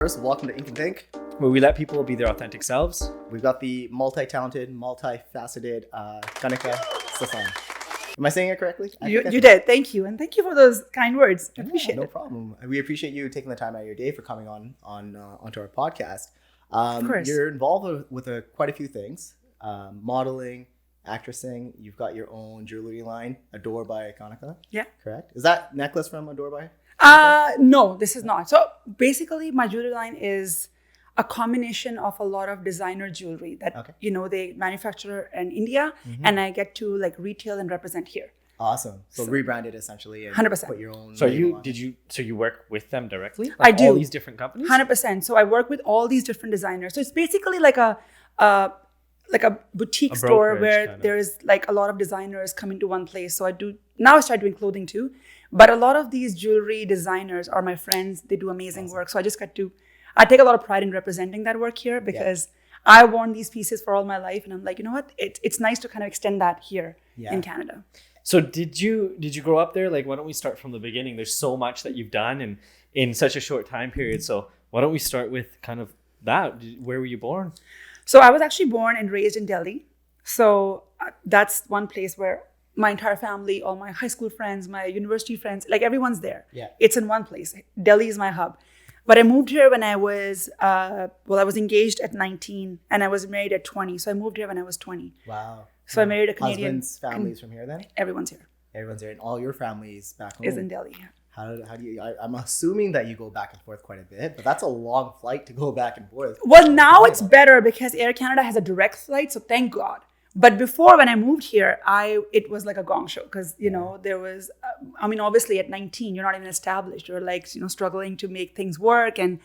First, welcome to Ink and Think, where we let people be their authentic selves. We've got the multi-talented, multifaceted Kanika Sasan. Am I saying it correctly? You did. Thank you. And thank you for those kind words. I appreciate it. No problem. We appreciate you taking the time out of your day for coming onto our podcast. Of course. You're involved with quite a few things. Modeling, actressing. You've got your own jewelry line, Adore by Kanika. Yeah. Correct? Is that necklace from Adore by? No, this is not. So basically my jewelry line is a combination of a lot of designer jewelry that, they manufacture in India and I get to like retail and represent here. Awesome. So rebranded essentially and 100%. Put your own. So you work with them directly? Like I do. All these different companies? 100%. So I work with all these different designers. So it's basically like a boutique store where there is like a lot of designers coming to one place. So I start doing clothing too. But a lot of these jewelry designers are my friends. They do amazing work. So I take a lot of pride in representing that work here because I worn these pieces for all my life. And I'm like, you know what? It's nice to kind of extend that here in Canada. So did you grow up there? Like, why don't we start from the beginning? There's so much that you've done and in such a short time period. So why don't we start with kind of that? Where were you born? So I was actually born and raised in Delhi. So that's one place where my entire family, all my high school friends, my university friends, like everyone's there. Yeah. It's in one place. Delhi is my hub. But I moved here when I was, I was engaged at 19 and I was married at 20. So I moved here when I was 20. Wow. So I married a Canadian. Husband's family's from here then? Everyone's here. Everyone's here. And all your family's back home? Is in Delhi, yeah. How do you, I'm assuming that you go back and forth quite a bit, but that's a long flight to go back and forth. Well, now it's better because Air Canada has a direct flight. So thank God. But before, when I moved here, it was like a gong show because, there was, obviously at 19, you're not even established. You're like, struggling to make things work. And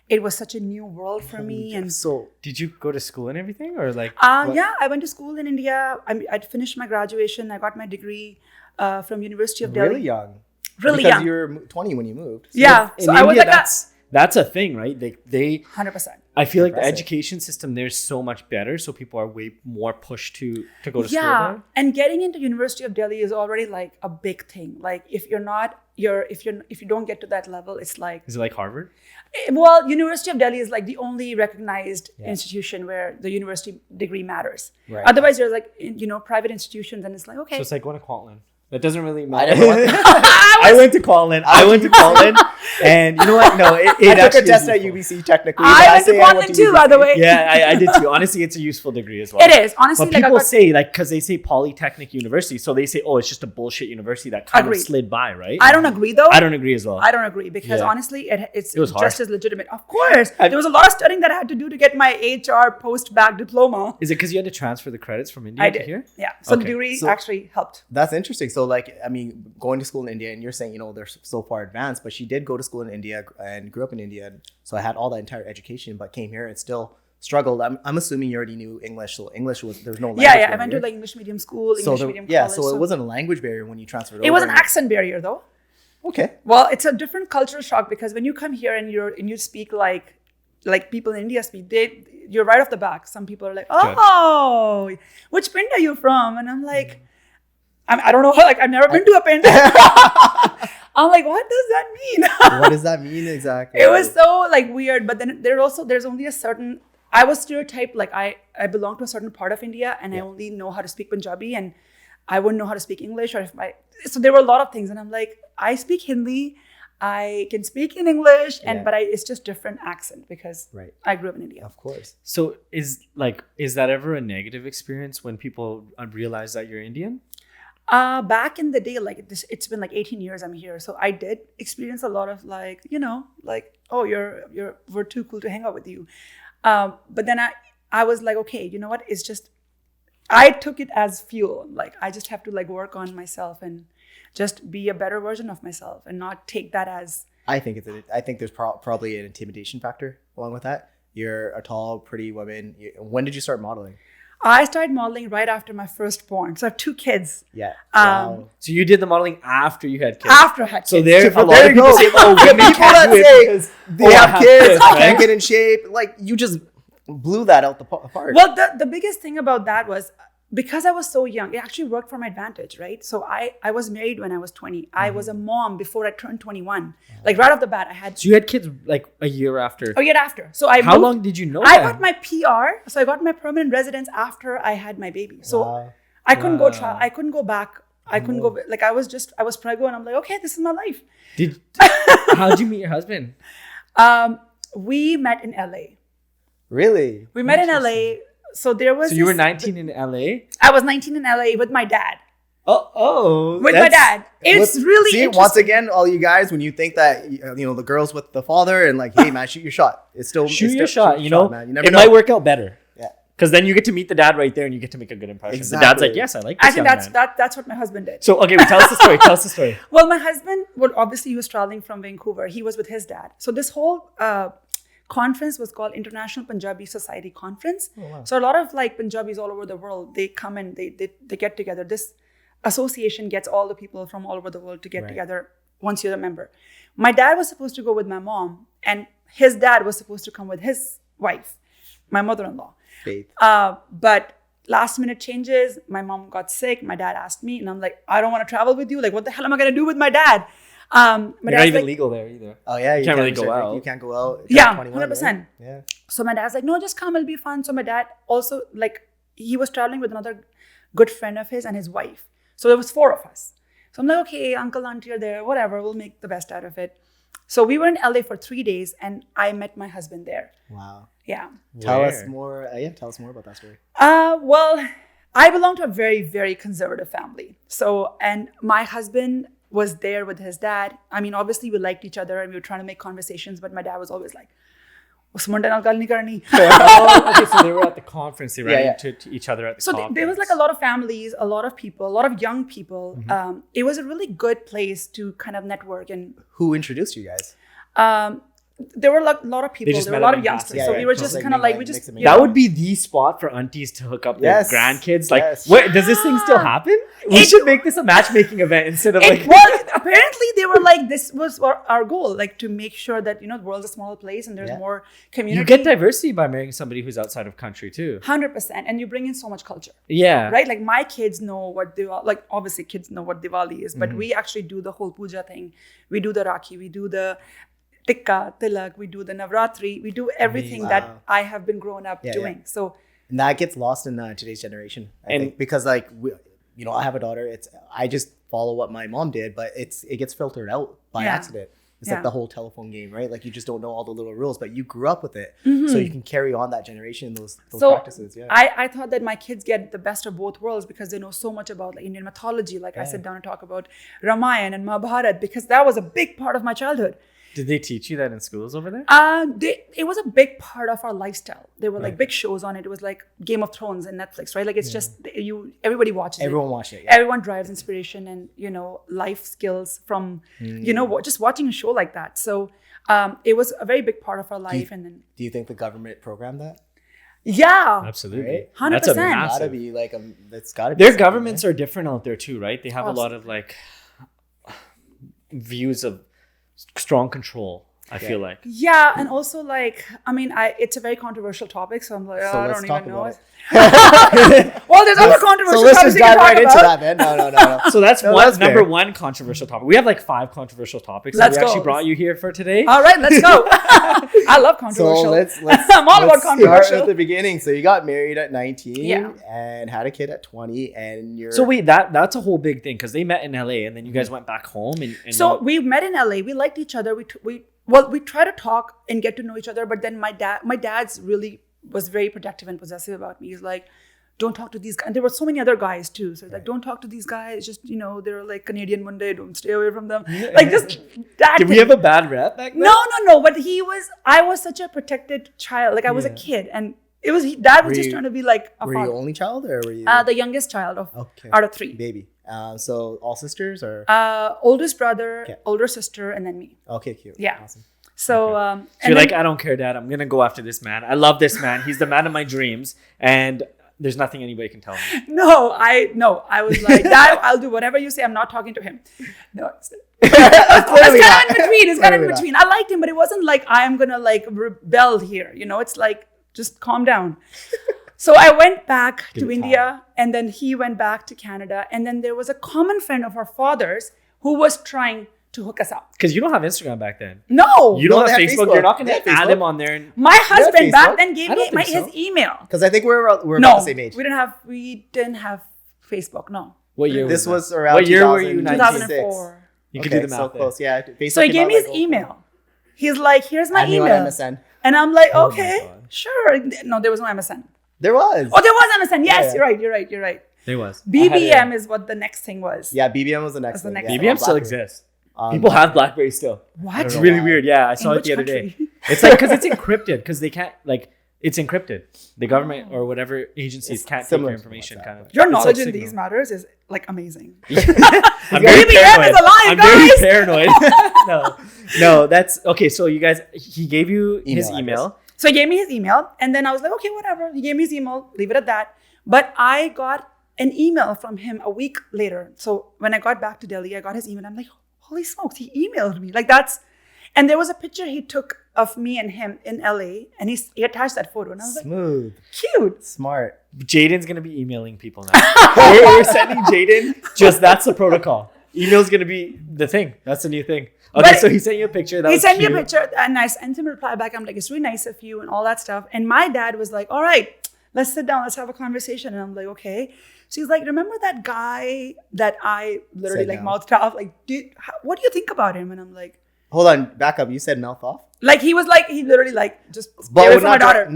it was such a new world for me. And so did you go to school and everything or like? Yeah, I went to school in India. I'd finished my graduation. I got my degree from University of Delhi. Really young. Really because young. You were 20 when you moved. So yeah. So I was like that's a thing, right? They 100%. I feel like the education system there's so much better, so people are way more pushed to go to school there. Yeah, and getting into University of Delhi is already like a big thing. Like if you don't get to that level, it's like. Is it like Harvard? Well, University of Delhi is like the only recognized institution where the university degree matters. Right. Otherwise, there's like private institutions, and it's like okay. So it's like going to Kwantlen. That doesn't really matter. I went to Kwantlen. And you know what? No, it I took a test at UBC technically. I went to Kwantlen too, by the way. Yeah, I did too. Honestly, it's a useful degree as well. It is. Honestly, but people say because they say Polytechnic University, so they say, oh, it's just a bullshit university that kind of slid by, right? I don't agree though. I don't agree as well. I don't agree because honestly, it was hard. just as legitimate. Of course, there was a lot of studying that I had to do to get my HR post-bac diploma. Is it because you had to transfer the credits from India to here? Yeah. So the degree actually helped. That's interesting. So going to school in India, and you're saying, they're so far advanced, but she did go to school in India and grew up in India. And so I had all that entire education, but came here and still struggled. I'm assuming you already knew English. So English there's no language barrier. I went to like English medium school, medium college. Yeah, so it wasn't a language barrier when you transferred over. It was an accent barrier though. Okay. Well, it's a different cultural shock because when you come here and you speak like people in India speak, you're right off the back. Some people are like, oh, which pind are you from? And I'm like, I don't know. Like, I've never been to a pind. I'm like, what does that mean? What does that mean exactly? It was so like weird. But then there's only a certain, I was stereotyped. Like I belong to a certain part of India and I only know how to speak Punjabi and I wouldn't know how to speak English so there were a lot of things. And I'm like, I speak Hindi. I can speak in English but it's just different accent because I grew up in India. Of course. So is that ever a negative experience when people realize that you're Indian? Back in the day, like this, it's been like 18 years I'm here. So I did experience a lot of like, oh, we're too cool to hang out with you. But then I was like, okay, you know what? It's just, I took it as fuel. Like I just have to like work on myself and just be a better version of myself and not take that as. I think there's probably an intimidation factor along with that. You're a tall, pretty woman. When did you start modeling? I started modeling right after my first born. So I have 2 kids. Yeah. Wow. So you did the modeling after you had kids? After I had kids. So there a lot of people say, women can't do it because they have kids, can't get in shape. Like you just blew that out the park. Well, the biggest thing about that was because I was so young, it actually worked for my advantage, right? So I was married when I was 20. I was a mom before I turned 21. Like right off the bat, I had. So you had kids like a year after. A year after. So I. How long did you know? I got my PR. So I got my permanent residence after I had my baby. So I couldn't go try. I couldn't go back. I couldn't go. Like I was preggo, and I'm like, okay, this is my life. How did you meet your husband? We met in LA. Really? We met in LA. So there was. So you were 19 in LA? I was 19 in LA with my dad. Oh. With my dad. It's really interesting. Once again, all you guys, when you think that, the girls with the father and like, hey, man, shoot your shot. It's still... Shoot your shot, man. You never know. Might work out better. Yeah. Because then you get to meet the dad right there and you get to make a good impression. Exactly. The dad's like, yes, I like this young man. That's what my husband did. So, okay, tell us the story. Well, my husband, obviously he was traveling from Vancouver. He was with his dad. So this whole conference was called International Punjabi Society Conference. Oh, wow. So a lot of like Punjabis all over the world, they come and they get together. This association gets all the people from all over the world to get together once you're a member. My dad was supposed to go with my mom, and his dad was supposed to come with his wife, my mother-in-law. Faith. But last minute changes, my mom got sick. My dad asked me, and I'm like, I don't want to travel with you. Like, what the hell am I going to do with my dad? You're not even legal there either. Oh yeah, you can't really go out. You can't go out. Yeah, 100%. Right? Yeah. So my dad's like, no, just come. It'll be fun. So my dad also he was traveling with another good friend of his and his wife. So there was 4 of us. So I'm like, okay, uncle, auntie are there. Whatever. We'll make the best out of it. So we were in LA for 3 days, and I met my husband there. Wow. Yeah. Tell us more. Tell us more about that story. Well, I belong to a very, very conservative family. So, and my husband was there with his dad. I mean, obviously we liked each other and we were trying to make conversations, but my dad was always like, okay, so they were at the conference. They ran into each other at the conference. So there was like a lot of families, a lot of people, a lot of young people. Mm-hmm. It was a really good place to kind of network. And who introduced you guys? There were a lot of people. There were a lot of youngsters. So we were just kind of like, we just... That would be the spot for aunties to hook up their grandkids. Like, wait, does this thing still happen? We should make this a matchmaking event instead of like... Well, apparently they were like, this was our goal, like to make sure that, the world's a smaller place and there's more community. You get diversity by marrying somebody who's outside of country too. 100%. And you bring in so much culture. Yeah. Right? Like my kids know what Diwali, like obviously kids know what Diwali is, but we actually do the whole puja thing. We do the Rakhi, we do the Tikka, Tilak, we do the Navratri, we do everything that I have been growing up doing. So and that gets lost in today's generation, I think, because like I have a daughter. I just follow what my mom did, but it gets filtered out by accident. It's like the whole telephone game, right? Like you just don't know all the little rules, but you grew up with it, so you can carry on that generation, those practices. Yeah. I thought that my kids get the best of both worlds because they know so much about like Indian mythology. Like I sit down and talk about Ramayana and Mahabharata because that was a big part of my childhood. Did they teach you that in schools over there? It was a big part of our lifestyle. There were like big shows on it. It was like Game of Thrones and Netflix, right? Like it's just everybody watches it. Everyone watched it. Yeah. Everyone drives inspiration and life skills from just watching a show like that. So it was a very big part of our life. Do you think the government programmed that? Yeah, absolutely. 100%. That's a massive. Gotta be like it's gotta be. Their governments are different out there too, right? They have a lot of like views of strong control, I feel like. Yeah, and also like, I mean, it's a very controversial topic, so I'm like, I don't even know it. Well, there's other controversial topics. So let's just dive right into that, man. No. So that's number one controversial topic. We have like 5 controversial topics that we actually brought you here for today. All right, let's go. I love controversial. So let's I'm all about controversial. Start at the beginning. So you got married at 19 and had a kid at 20, and you're... So wait, that's a whole big thing because they met in LA and then you guys went back home. And so we met in LA. We liked each other. We try to talk and get to know each other, but then my dad's really was very protective and possessive about me. He's like, don't talk to these guys. And there were so many other guys too. So like, don't talk to these guys. Just, they're like Canadian Monday. Don't stay away from them. Like just that. Did we have a bad rep back then? No. But I was such a protected child. Like I was a kid and dad was just trying to be like a father. Were you only child or were you? The youngest child out of 3. Baby. So all sisters or? Oldest brother, older sister, and then me. Okay, cute. Yeah. Awesome. So, so you're like, I don't care, Dad. I'm going to go after this man. I love this man. He's the man of my dreams. And there's nothing anybody can tell me. No, I was like, Dad, I'll do whatever you say. I'm not talking to him. No, it's kind of in between. I liked him, but it wasn't like, I'm going to like rebel here. It's like, just calm down. So I went back Give to it India, and then he went back to Canada. And then there was a common friend of our father's who was trying to hook us up. Because you don't have Instagram back then. No. You don't No, have they have Facebook. Facebook. You're not going They to have add Facebook. him on there. And My husband back Facebook? then gave I me don't think so. his email. Because I think we're about No, the same age. we didn't have Facebook. No. what year This was was around What year were you? 2004. You Okay, can do the so math there. close. Yeah. Facebook So he came gave out me his like, email. He's like, here's my Add me on email. MSN. And I'm like, Oh my okay, God. sure. No, there was no MSN. There was. Oh, there was MSN. Yes, Yeah. you're right. There was. BBM is what the next thing was. Yeah, BBM was the next That's the thing. next yeah, BBM on still BlackBerry. exists. People have BlackBerry still. What? It's know really why. weird. Yeah, I saw In it the which other day. country? It's like because it's encrypted because they can't like it's encrypted. The government or whatever agencies It's can't take similar your to information. WhatsApp, Kind of. Your It's knowledge like in these Signal. matters is like amazing. I'm very BBM paranoid. is alive, I'm guys. very paranoid. No, that's okay. So you guys, he gave you his Email email. So he gave me his email, and then I was like, okay, whatever. He gave me his email, leave it at that. But I got an email from him a week later. So when I got back to Delhi, I got his email. I'm like, holy smokes, he emailed me. Like that's, and there was a picture he took of me and him in LA, and he attached that photo, and I was like, Smooth. cute. Smart. Jaden's gonna be emailing people now. we're sending Jaden. That's the protocol. Email's gonna be the thing. That's the new thing. Okay, But so he sent you a picture. That He was sent me cute. a picture, and I sent him a reply back. I'm like, it's really nice of you and all that stuff. And my dad was like, all right, let's sit down, let's have a conversation. And I'm like, okay. So he's like, remember that guy that I literally Said like no. mouthed off? Like, what do you think about him? And I'm like, Hold on, back up. You said mouth off? he was like, he literally like just stay But away would from my daughter.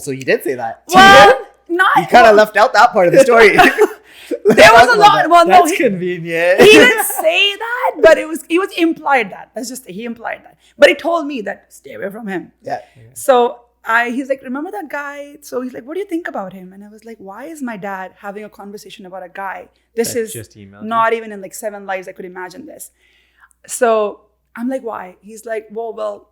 so he did say that. Well, not. He kind of left out that part of the story. There was a lot. Well, no, That's convenient. he didn't say that, but it was implied that. That's just he implied that. But he told me that stay away from him. Yeah. So he's like, remember that guy? So he's like, what do you think about him? And I was like, why is my dad having a conversation about a guy? This That is just emailed not even in like 7 lives I could imagine this. So I'm like, why? He's like, well,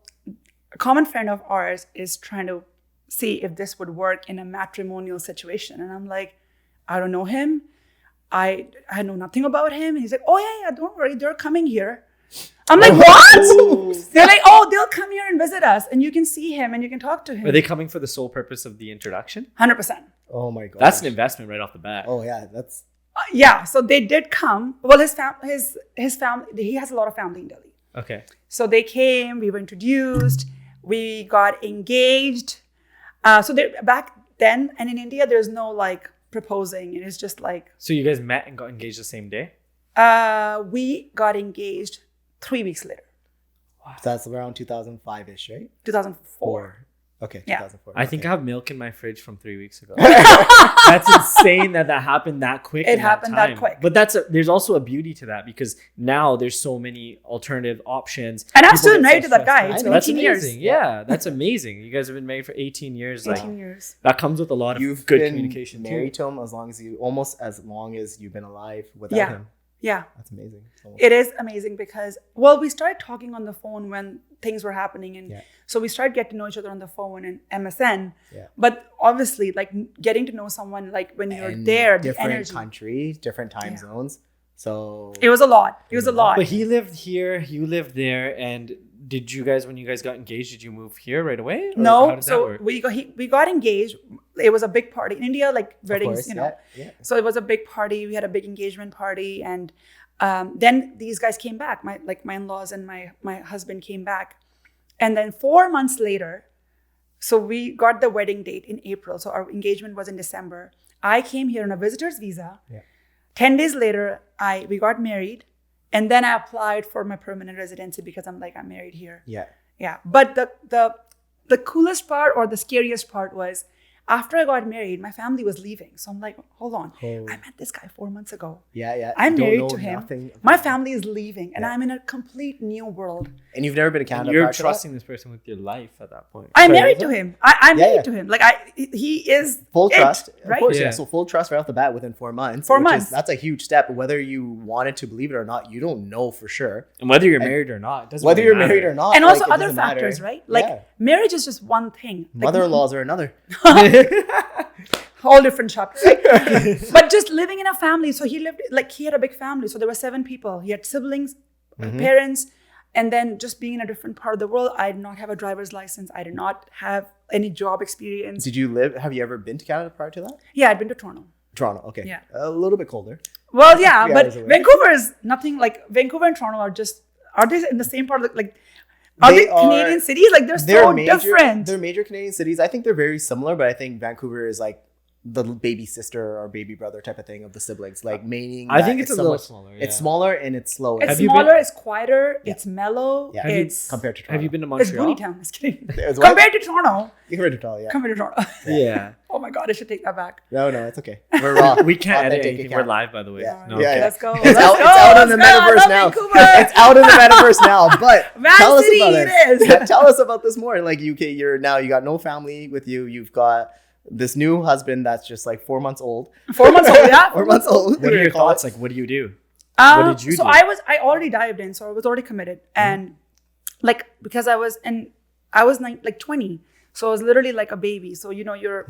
a common friend of ours is trying to see if this would work in a matrimonial situation. And I'm like, I don't know him. I know nothing about him. And he's like, oh yeah, don't worry, they're coming here. I'm like, what? They're like, oh, they'll come here and visit us, and you can see him and you can talk to him. Are they coming for the sole purpose of the introduction? 100%. Oh my god. That's an investment right off the bat. Oh yeah, that's Yeah, so they did come. Well, his family, he has a lot of family in Delhi. Okay. So they came, we were introduced, we got engaged. So back then, and in India, there's no like proposing. It is just like, So you guys met and got engaged the same day? we got engaged 3 weeks later, that's around 2005-ish, right? 2004. Okay, Yeah. 2004. I think I have milk in my fridge from 3 weeks ago. That's insane that happened that quick. It in happened that time. quick. But there's also a beauty to that because now there's so many alternative options. And I'm People still get married to that stressed guy. out. It's been That's 18 years. amazing. Yeah, that's amazing. You guys have been married for 18 years. 18 years. That comes with a lot of You've good been communication married too. to him almost as long as you've been alive without Yeah. him. Yeah. That's amazing. Almost. It is amazing because, well, we started talking on the phone when things were happening. And Yeah. so we started getting to know each other on the phone and MSN. Yeah. But obviously, like getting to know someone, like when you're And there, the different energy. countries, different time Yeah. zones. So It was a lot. It was a lot. But he lived here, you lived there, and did you guys, when you guys got engaged, did you move here right away? Or how No, did that so work? we got engaged. It was a big party in India, like of weddings, course, you know. yeah. So it was a big party. We had a big engagement party, and then these guys came back. My in-laws and my husband came back, and then 4 months later, so we got the wedding date in April. So our engagement was in December. I came here on a visitor's visa. Yeah. 10 days later, we got married, and then I applied for my permanent residency because I'm like, I'm married here. Yeah. Yeah. But the coolest part or the scariest part was after I got married, my family was leaving. So I'm like, hold on. Oh. I met this guy 4 months ago. Yeah. I'm You don't married know to him. nothing My about- family is leaving, and Yeah. I'm in a complete new world. And you've never been to Canada. You're prior to that? trusting this person with your life at that point. I'm Sorry, married was to it? him. I'm Yeah, married yeah. to him. Like he is Full it, trust, right? of course. Yeah. Yeah. So full trust right off the bat within 4 months. 4 which months. that's a huge step. Whether you wanted to believe it or not, you don't know for sure. And whether you're married or not, it doesn't Whether really you're married matter. or not, And like, also it other doesn't matter. factors, right? Like Yeah. marriage is just one thing. Like, Mother-in-laws are another. whole different chapter. Right? But just living in a family. So he had a big family. So there were 7 people. He had siblings, parents, And then just being in a different part of the world, I did not have a driver's license. I did not have any job experience. Have you ever been to Canada prior to that? Yeah, I'd been to Toronto. Toronto, okay. Yeah. A little bit colder. Well, yeah, 3 but hours away. Vancouver is nothing like Vancouver and Toronto are they in the same part of the, like, are they Canadian cities? Like they're so different. They're major Canadian cities. I think they're very similar, but I think Vancouver is like the baby sister or baby brother type of thing of the siblings. Like meaning I think it's a little smaller. Yeah. It's smaller and it's slower. It's smaller, it's quieter, it's mellow. Yeah. It's compared to Toronto. Have you been to It's Montreal? Boonie Town. Just kidding. It's what? Compared to Toronto. Compared to Toronto, yeah. Compared to Toronto. Yeah. Oh my God, I should take that back. No, it's okay. We're raw. We can't edit Authentic anything. account. We're live, by the way. Yeah. No, Yeah, okay. yeah. Let's go. It's out in the metaverse now. It's out in the metaverse now. But tell us City about it it. is. Tell us about this more. Like you got no family with you. You've got this new husband that's just like 4 months old. 4 months old, yeah. 4 months old. What are your thoughts? Like, what do you do? What did you so do? I already dived in, so I was already committed, and like because I was 20, so I was literally like a baby. So your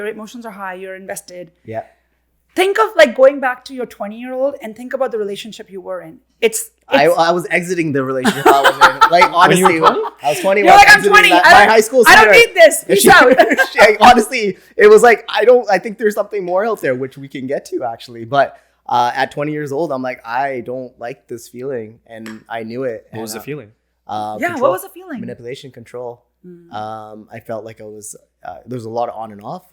emotions are high, you're invested. Yeah. Think of like going back to your 20-year-old and think about the relationship you were in. I was exiting the relationship I was in. Like honestly, When you were 20? I was 20. You're like, I'm 20. My high school I sweetheart. don't need this. Peace out. Honestly, it was like I think there's something more out there which we can get to actually. But at 20 years old, I'm like, I don't like this feeling, and I knew it. What was the feeling? What was the feeling? Manipulation, control. I felt like there was a lot of on and off,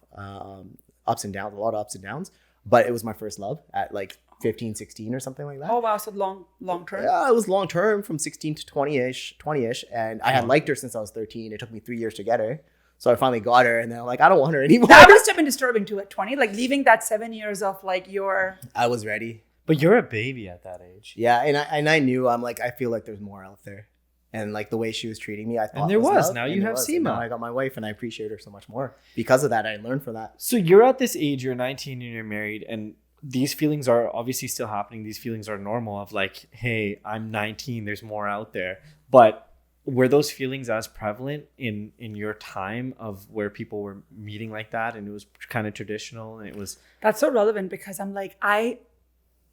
ups and downs, a lot of ups and downs. But it was my first love at like 15, 16 or something like that. Oh wow, so long term. Yeah, it was long term from 16 to 20ish, and I had liked her since I was 13. It took me 3 years to get her. So I finally got her, and then I'm like, I don't want her anymore. That must have been disturbing too at 20, like leaving that 7 years of like your. I was ready. But you're a baby at that age. Yeah, and I knew, I'm like, I feel like there's more out there. And like the way she was treating me, I thought And there was. love, Now and you there have was. Seema. And now I got my wife, and I appreciate her so much more. Because of that, I learned from that. So you're at this age, you're 19 and you're married, and these feelings are obviously still happening. These feelings are normal of like, hey, I'm 19, there's more out there. But were those feelings as prevalent in your time of where people were meeting like that, and it was kind of traditional, and it was... That's so relevant because I'm like,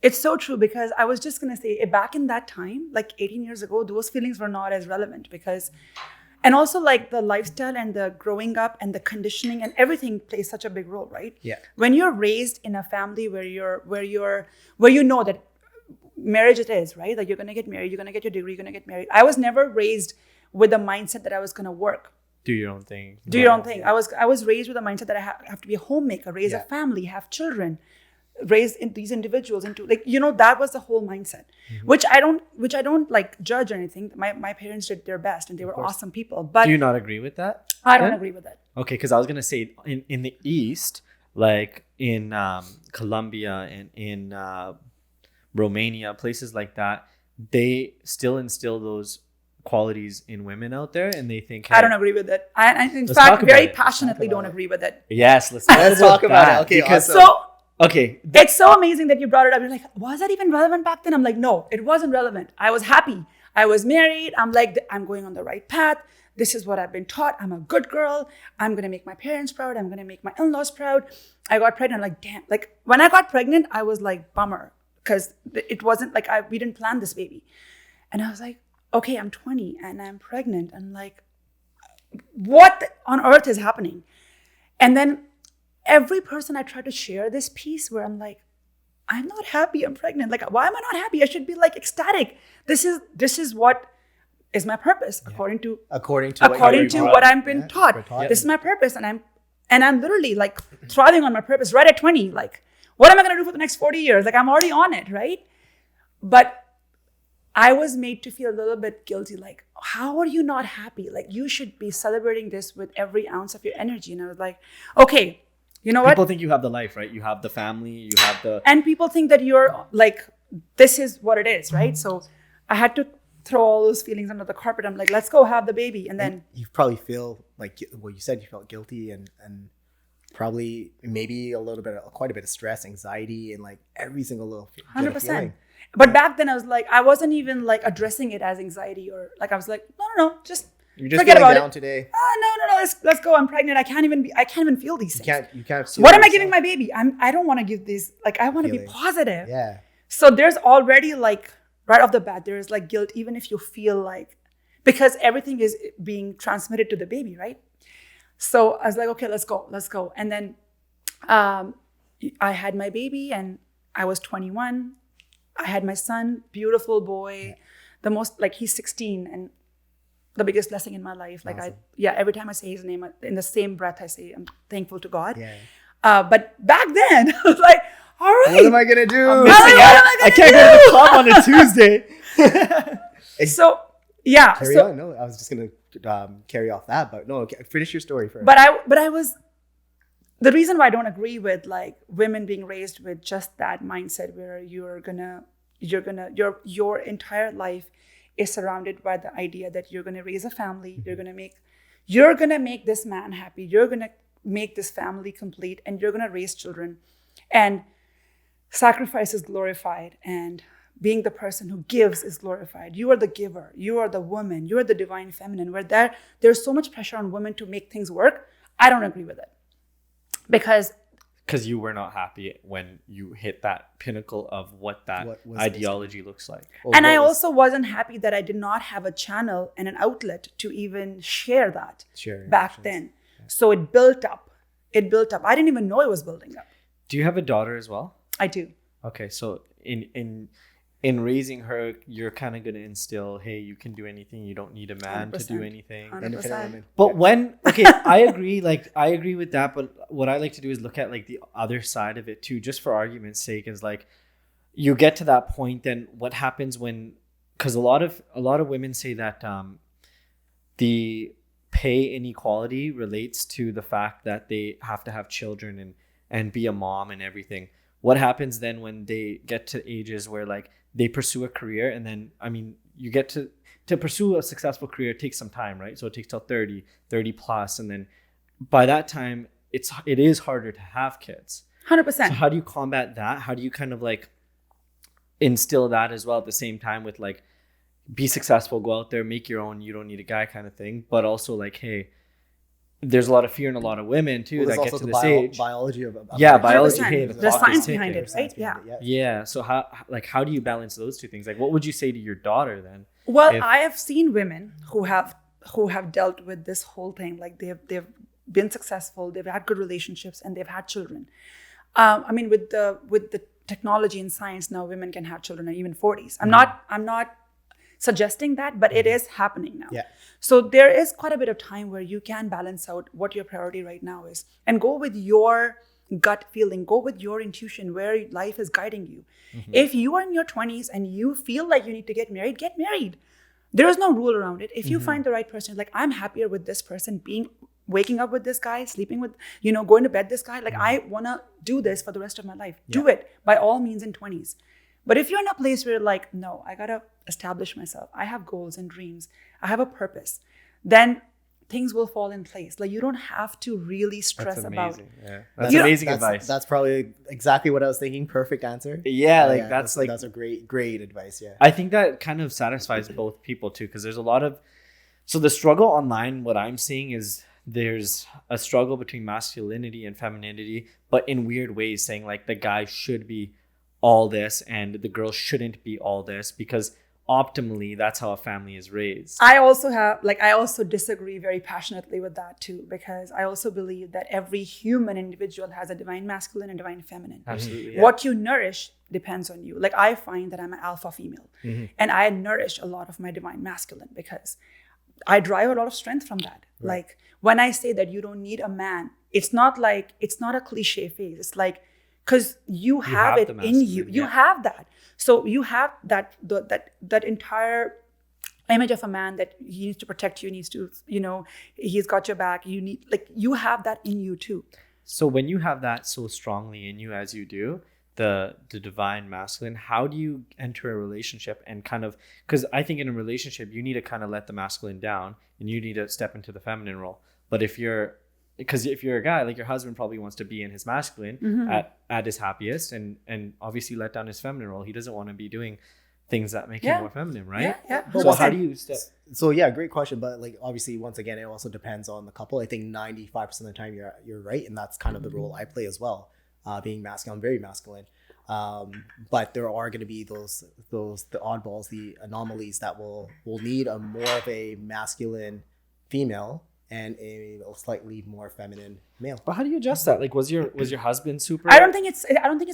it's so true, because I was just going to say back in that time, like 18 years ago, those feelings were not as relevant because, and also like the lifestyle and the growing up and the conditioning and everything plays such a big role, right? Yeah. When you're raised in a family where you know that marriage it is, right? Like you're going to get married, you're going to get your degree, you're going to get married. I was never raised with the mindset that I was going to work. Do your own thing. Do your own thing. I was raised with the mindset that I have to be a homemaker, raise a family, have children, raise these individuals into like, that was the whole mindset, which I don't like judge or anything. My parents did their best and they were awesome people. But do you not agree with that? I don't agree with that. Okay, because I was gonna say in the East, like in Colombia and in Romania, places like that, they still instill those qualities in women out there, and they think, hey, I don't agree with it. I in Let's fact talk very about it. passionately don't agree with it. Yes, let's talk about it. Okay, because awesome. okay, It's so amazing that you brought it up. You're like, was that even relevant back then? I'm like, no, it wasn't relevant. I was happy. I was married. I'm like, I'm going on the right path. This is what I've been taught. I'm a good girl. I'm going to make my parents proud. I'm going to make my in-laws proud. I got pregnant. Like, damn. Like, when I got pregnant, I was like, bummer. Because it wasn't like, we didn't plan this baby. And I was like, okay, I'm 20 and I'm pregnant. I'm like, what on earth is happening? And then every person I try to share this piece where I'm like, I'm not happy I'm pregnant. Like, why am I not happy? I should be like ecstatic. This is what is my purpose according to what I've been taught. This is my purpose, and I'm literally like thriving on my purpose right at 20. Like, what am I gonna do for the next 40 years? Like, I'm already on it, right? But I was made to feel a little bit guilty. Like, how are you not happy? Like, you should be celebrating this with every ounce of your energy. And I was like, okay, you know what? People think you have the life, right? You have the family, you have the... And people think that you're like, this is what it is, right? So I had to throw all those feelings under the carpet. I'm like, let's go have the baby. And then... You probably feel like, well, you said you felt guilty and probably maybe quite a bit of stress, anxiety, and like every single little 100%. But back then I was like, I wasn't even like addressing it as anxiety or like, I was like, no, just you're just forget feeling about down it. Today. No, let's go. I'm pregnant. I can't even feel these things. You can't. What am I giving my baby? I don't want to give these, like, I want to be positive. Yeah. So there's already like right off the bat, there is like guilt, even if you feel like, because everything is being transmitted to the baby, right? So I was like, okay, let's go. And then I had my baby and I was 21. I had my son, beautiful boy, the most, like he's 16 and the biggest blessing in my life. Like awesome. Every time I say his name, in the same breath, I say, I'm thankful to God. Yeah. But back then, I was like, all right. What am I going to do? I can't go to the club on a Tuesday. So, yeah. Carry on. No, I was just going to carry off that, but no, finish your story first. But I was, the reason why I don't agree with like women being raised with just that mindset where your entire life is surrounded by the idea that you're gonna raise a family, you're gonna make this man happy, you're gonna make this family complete, and you're gonna raise children, and sacrifice is glorified, and being the person who gives is glorified. You are the giver, you are the woman, you are the divine feminine. Where there's so much pressure on women to make things work. I don't agree with it. Because you were not happy when you hit that pinnacle of what ideology looks like. And I also wasn't happy that I did not have a channel and an outlet to even share that back then. Yeah. So it built up. I didn't even know it was building up. Do you have a daughter as well? I do. Okay, so in raising her, you're kind of going to instill, hey, you can do anything. You don't need a man to do anything. 100%. But I agree with that. But what I like to do is look at like the other side of it too, just for argument's sake, is like you get to that point, then what happens when, because a lot of women say that the pay inequality relates to the fact that they have to have children and be a mom and everything. What happens then when they get to ages where like they pursue a career, and then, I mean, you get to pursue a successful career, it takes some time, right? So it takes till 30 plus. And then by that time, it is harder to have kids. 100%. So how do you combat that? How do you kind of like instill that as well at the same time with like, be successful, go out there, make your own, you don't need a guy kind of thing. But also like, hey, there's a lot of fear in a lot of women too that get to this age. Biology of biology. Hey, there's science behind it, right? Yeah. So how do you balance those two things? Like, what would you say to your daughter then? Well, I have seen women who have dealt with this whole thing. Like they've been successful, they've had good relationships, and they've had children. I mean, with the technology and science now, women can have children at even 40s. I'm not suggesting that, but it is happening now. Yeah. So there is quite a bit of time where you can balance out what your priority right now is and go with your gut feeling, go with your intuition, where life is guiding you. Mm-hmm. If you are in your 20s and you feel like you need to get married, get married. There is no rule around it. If you find the right person, like I'm happier with this person, waking up with this guy, sleeping with, going to bed this guy, like I want to do this for the rest of my life. Do it by all means in 20s. But if you're in a place where like, no, I got to establish myself, I have goals and dreams, I have a purpose, then things will fall in place. Like you don't have to really stress about. Yeah. That's amazing advice. That's probably exactly what I was thinking. Perfect answer. Yeah, that's a great advice. Yeah. I think that kind of satisfies both people too, because there's a lot of, so the struggle online, what I'm seeing is there's a struggle between masculinity and femininity, but in weird ways, saying like the guy should be all this and the girl shouldn't be all this, because optimally that's how a family is raised. I also disagree very passionately with that too, because I also believe that every human individual has a divine masculine and divine feminine. Absolutely. Yeah. What you nourish depends on you. Like I find that I'm an alpha female, and I nourish a lot of my divine masculine because I derive a lot of strength from that. Right. Like when I say that you don't need a man, it's not a cliche phrase. It's like, because you have it in you. You have that. So you have that entire image of a man that he needs to protect you, needs to, he's got your back. You have that in you too. So when you have that so strongly in you as you do, the divine masculine, how do you enter a relationship and kind of, because I think in a relationship, you need to kind of let the masculine down and you need to step into the feminine role. But if you're a guy, like your husband probably wants to be in his masculine at his happiest and obviously let down his feminine role. He doesn't want to be doing things that make him more feminine, right? Yeah. So how do you step? So yeah, great question. But like obviously, once again, it also depends on the couple. I think 95% of the time you're right, and that's kind of the role I play as well. Being masculine, I'm very masculine. But there are going to be the oddballs, the anomalies that will need a more of a masculine female and a slightly more feminine male. But how do you adjust that? Like, was your husband super? I don't think it's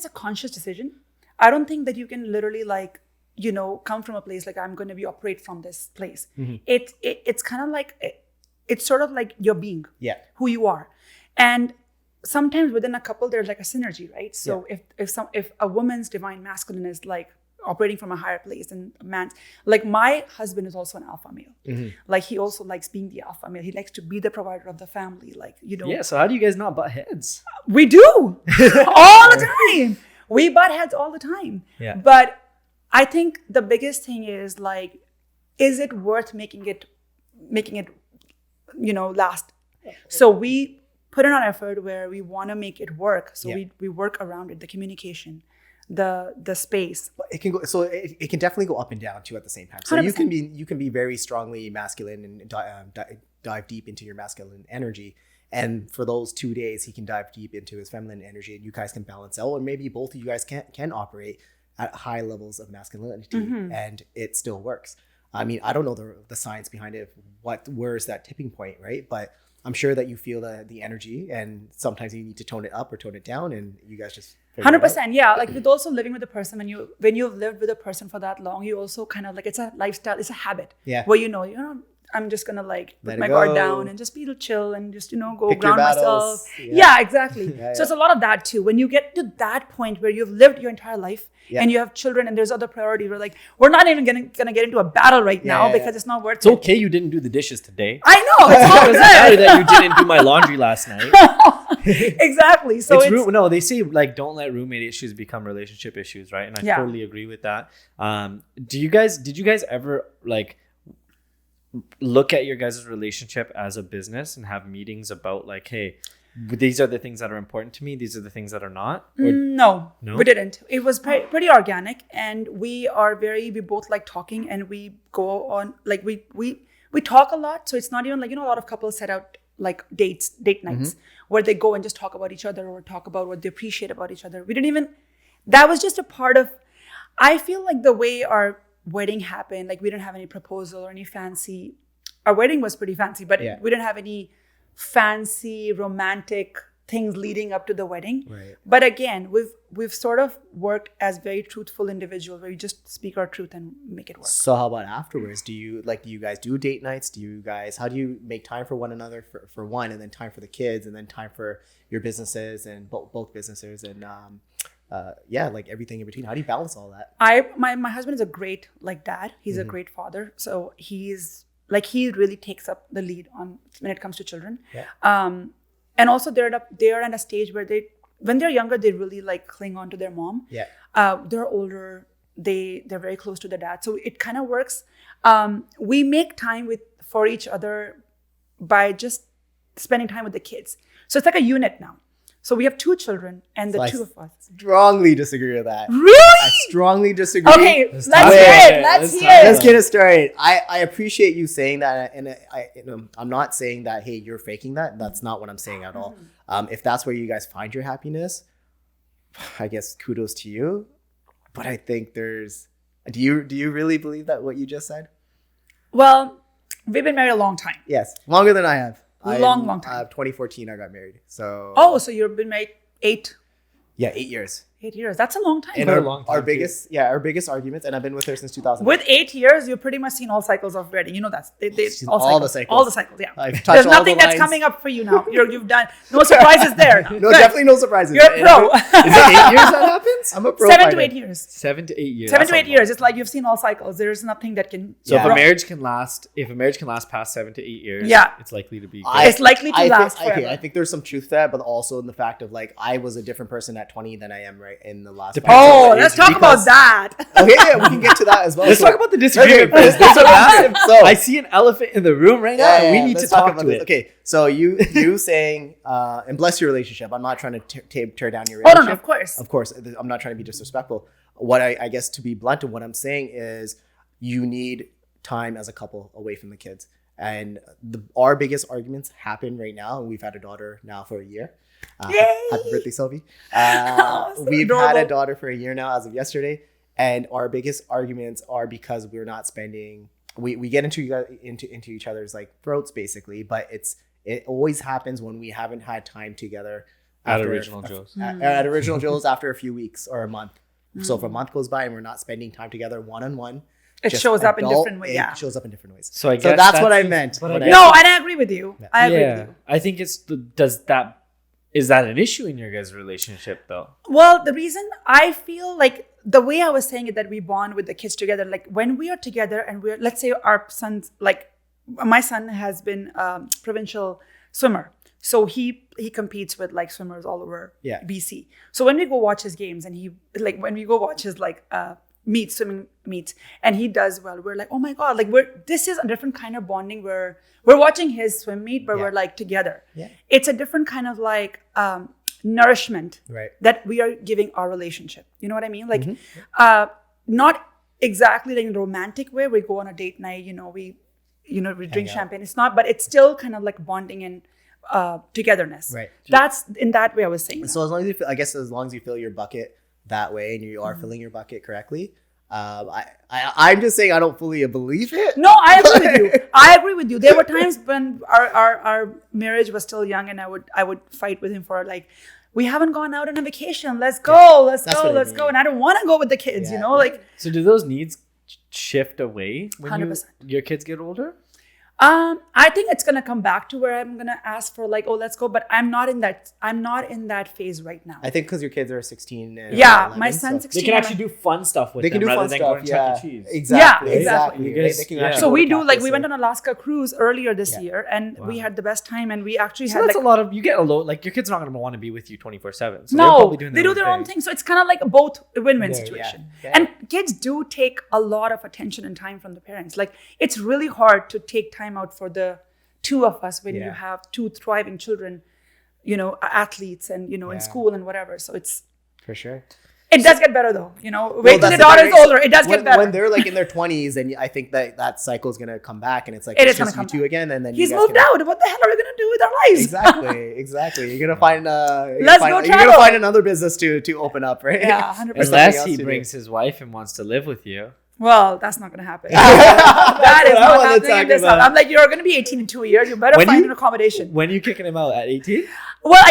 a conscious decision. I don't think that you can literally like, come from a place like I'm going to be operate from this place. It's kind of like it's sort of like your being, who you are, and sometimes within a couple there's like a synergy, right? So if a woman's divine masculine is like operating from a higher place and a man's, like my husband is also an alpha male. Like he also likes being the alpha male. He likes to be the provider of the family, like Yeah, so how do you guys not butt heads? We do all the time. We butt heads all the time. Yeah. But I think the biggest thing is like, is it worth making it last? So we put in an effort where we want to make it work. So we work around it, the communication, the space. It can go, so it can definitely go up and down too at the same time. So 100%. you can be very strongly masculine and dive deep into your masculine energy. And for those 2 days, he can dive deep into his feminine energy, and you guys can balance out. Or maybe both of you guys can operate at high levels of masculinity, and it still works. I mean, I don't know the science behind it. Where is that tipping point, right? But I'm sure that you feel the energy, and sometimes you need to tone it up or tone it down, and you guys just 100%. Yeah, like with also living with a person, when you've lived with a person for that long, you also kind of like, it's a lifestyle, it's a habit. Yeah. Where I'm just gonna like put my guard down and just be chill and just go Pick ground your myself. battles. Yeah, exactly. Yeah. So it's a lot of that too. When you get to that point where you've lived your entire life and you have children and there's other priorities, we're not even gonna get into a battle right now because it's not worth It's it. okay you didn't do the dishes today. I know, it's all It doesn't matter that you didn't do my laundry last night. exactly. So No, they say like don't let roommate issues become relationship issues, right? And I totally agree with that. Did you guys ever like look at your guys' relationship as a business and have meetings about like, hey, these are the things that are important to me, these are the things that are not? Or, no, we didn't. It was pretty organic, and we both like talking, and we go on like we talk a lot. So it's not even like a lot of couples set out like date nights where they go and just talk about each other or talk about what they appreciate about each other. We didn't even, that was just a part of, I feel like the way our wedding happened, like we didn't have any proposal or any fancy, our wedding was pretty fancy, but we didn't have any fancy romantic things leading up to the wedding. Right. But again, we've sort of worked as very truthful individuals where we just speak our truth and make it work. So how about afterwards? Do you guys do date nights? How do you make time for one another for one, and then time for the kids, and then time for your businesses and both businesses and like everything in between? How do you balance all that? My husband is a great like dad. He's a great father. So he really takes up the lead on when it comes to children. Yeah. And also they're at a stage where when they're younger, they really like cling on to their mom. Yeah. They're older. They're very close to their dad. So it kind of works. We make time for each other by just spending time with the kids. So it's like a unit now. So we have 2 children and the two of us. Strongly disagree with that. Really? I strongly disagree. Okay, let's hear it. Let's get it started. I appreciate you saying that, and I'm not saying that, hey, you're faking that. That's not what I'm saying at all. If that's where you guys find your happiness, I guess kudos to you. But I think do you really believe that what you just said? Well, we've been married a long time. Yes, longer than I have. Long time. 2014, I got married. So. Oh, so you've been married 8? Yeah, 8 years. 8 years. That's a long time. And our biggest arguments, and I've been with her since 2000. With 8 years, you've pretty much seen all cycles of wedding. That's all the cycles. All the cycles. Yeah. There's There's nothing that's coming up for you now. You've done no surprises there. No, good. Definitely no surprises. You're a pro. Is it 8 years that happens? I'm a pro. 7 to 8 years. 7 to 8 years. 7 to 8 years. It's like you've seen all cycles. There's nothing that can. So if a marriage can last past 7 to 8 years, it's likely to be. It's likely to last forever. I think there's some truth to that, but also in the fact of like I was a different person at 20 than I am right in the last. Oh, let's talk about that. Okay, yeah, we can get to that as well. Let's talk about the disagreement first. There's a massive. So I see an elephant in the room right now. And we need to talk about it. Okay, so you saying and bless your relationship. I'm not trying to tear down your Oh relationship. no, of course. I'm not trying to be disrespectful. What I guess to be blunt, and what I'm saying is you need time as a couple away from the kids. And our biggest arguments happen right now. And we've had a daughter now for a year. Yay! Happy birthday, Sophie. So We've adorable. had a daughter for a year now as of yesterday. And our biggest arguments are because we're not spending, we get into each other's like throats basically, but it always happens when we haven't had time together At Original Joe's. At Original Joe's after a few weeks or a month. So if a month goes by and we're not spending time together one-on-one, It just shows up in different ways. It Yeah. shows up in different ways. So I guess that's what I meant. but I What guess- No, and I agree with you. I agree with you. I think is that an issue in your guys' relationship though? Well, the reason I feel like the way I was saying it, that we bond with the kids together, like when we are together and let's say our sons, like my son has been provincial swimmer. So he competes with like swimmers all over BC. So when we go watch his games and when we go watch his like swimming meets and he does well, we're like, oh my God, like this is a different kind of bonding where we're watching his swim meet, but we're like together. Yeah. It's a different kind of like nourishment that we are giving our relationship. You know what I mean? Like not exactly like in a romantic way. We go on a date night, we drink champagne. It's not, but it's still kind of like bonding and togetherness. Right. That's in that way I was saying. So as long as you fill your bucket that way and you are filling your bucket correctly, I'm just saying I don't fully believe it. No, I agree with you. There were times when our marriage was still young and I would fight with him for like, we haven't gone out on a vacation. Let's go. Let's go. And I don't want to go with the kids, like. So do those needs shift away when 100%. Your kids get older? I think it's gonna come back to where I'm gonna ask for like, oh, let's go, but I'm not in that phase right now. I think because your kids are 16 and 11, my son's 16. They can actually do fun stuff with them rather than going to Chuck E. Cheese. Exactly. So we do like we went on Alaska cruise earlier this year and we had the best time and we actually had that's like a lot of you get alone. Like your kids are not gonna want to be with you 24/7. So no, they do their own thing. So it's kind of like a both win-win situation. Yeah. And kids do take a lot of attention and time from the parents. Like it's really hard to take time out for the two of us when you have two thriving children, athletes and in school and whatever. So it's for sure. It does get better though, wait till the daughter's older. It does get better. When they're like in their 20s, and I think that cycle is gonna come back, and it's like it's just you two again, and then he's moved out. What the hell are we gonna do with our lives? Exactly. You're gonna find You're gonna find another business to open up, right? Yeah, 100%. Unless he brings his wife and wants to live with you. Well, that's not going to happen. That is not happening in this house. I'm like, you're going to be 18 in 2 years. You better find an accommodation. When are you kicking him out? At 18? Well,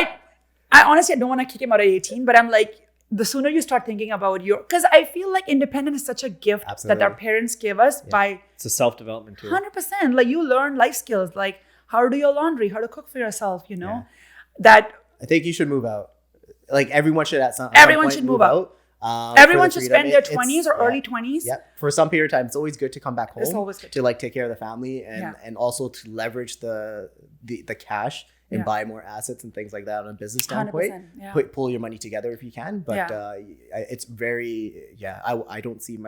I honestly, I don't want to kick him out at 18, but I'm like, the sooner you start thinking about because I feel like independence is such a gift that our parents gave us by. It's a self-development tool. 100%. Like you learn life skills, like how to do your laundry, how to cook for yourself, that. I think you should move out. Like everyone should move out. Everyone should spend their 20s or early 20s. Yeah, for some period of time. It's always good to come back home. It's always good to like take care of the family and also to leverage the cash and buy more assets and things like that on a business standpoint. Pull your money together if you can. But it's very, I don't see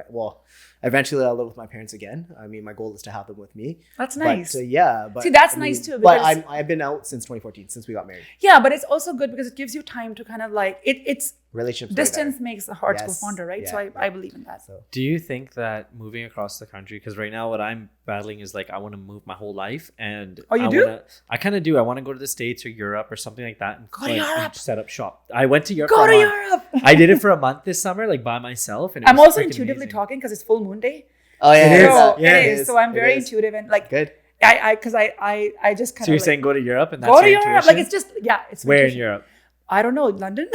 eventually I'll live with my parents again. I mean, my goal is to have them with me. That's nice. But see, that's nice too. But I've been out since 2014, since we got married. Yeah, but it's also good because it gives you time to kind of like, it's relationships. Distance makes the heart go fonder, right? So I believe in that. So. Do you think that moving across the country, because right now what I'm battling is like, I want to move my whole life and I kind of do. I want to go to the States or Europe or something like that and set up shop. I went to Europe. Go to Europe. I did it for a month this summer, like by myself. And I'm also intuitively talking because it's full moon day. Oh yeah, it is. So I'm very intuitive and like good. I just kind of. So you're saying go to Europe and that's go to Europe. Like it's just it's where in Europe? I don't know, London.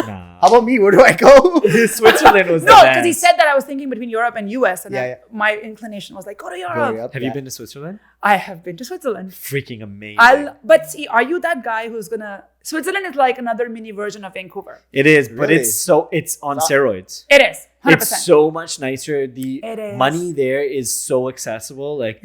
Nah. How about me? Where do I go? Switzerland was no, because he said that I was thinking between Europe and US, and my inclination was like, go to Europe. Have you been to Switzerland? I have been to Switzerland. Freaking amazing. But see, are you that guy who's gonna? Switzerland is like another mini version of Vancouver. It is, but it's on steroids. It is. 100%. It's so much nicer. The money there is so accessible. Like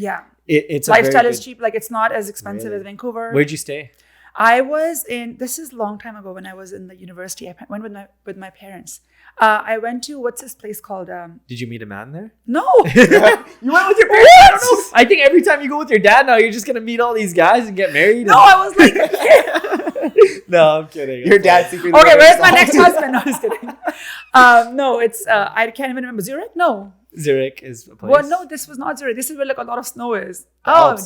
it's lifestyle is cheap. Like it's not as expensive as Vancouver. Where'd you stay? I was this is a long time ago when I was in the university. I went with my parents. I went to, what's this place called? Did you meet a man there? No. You went with your parents? I don't know. I think every time you go with your dad now, you're just going to meet all these guys and get married. No, I was like... No, I'm kidding. Your dad's secretly... Okay, where's my next husband? No, I'm just kidding. No, it's... I can't even remember. Zurich? No. Zurich is a place. Well, no, this was not Zurich. This is where like a lot of snow is. Oh,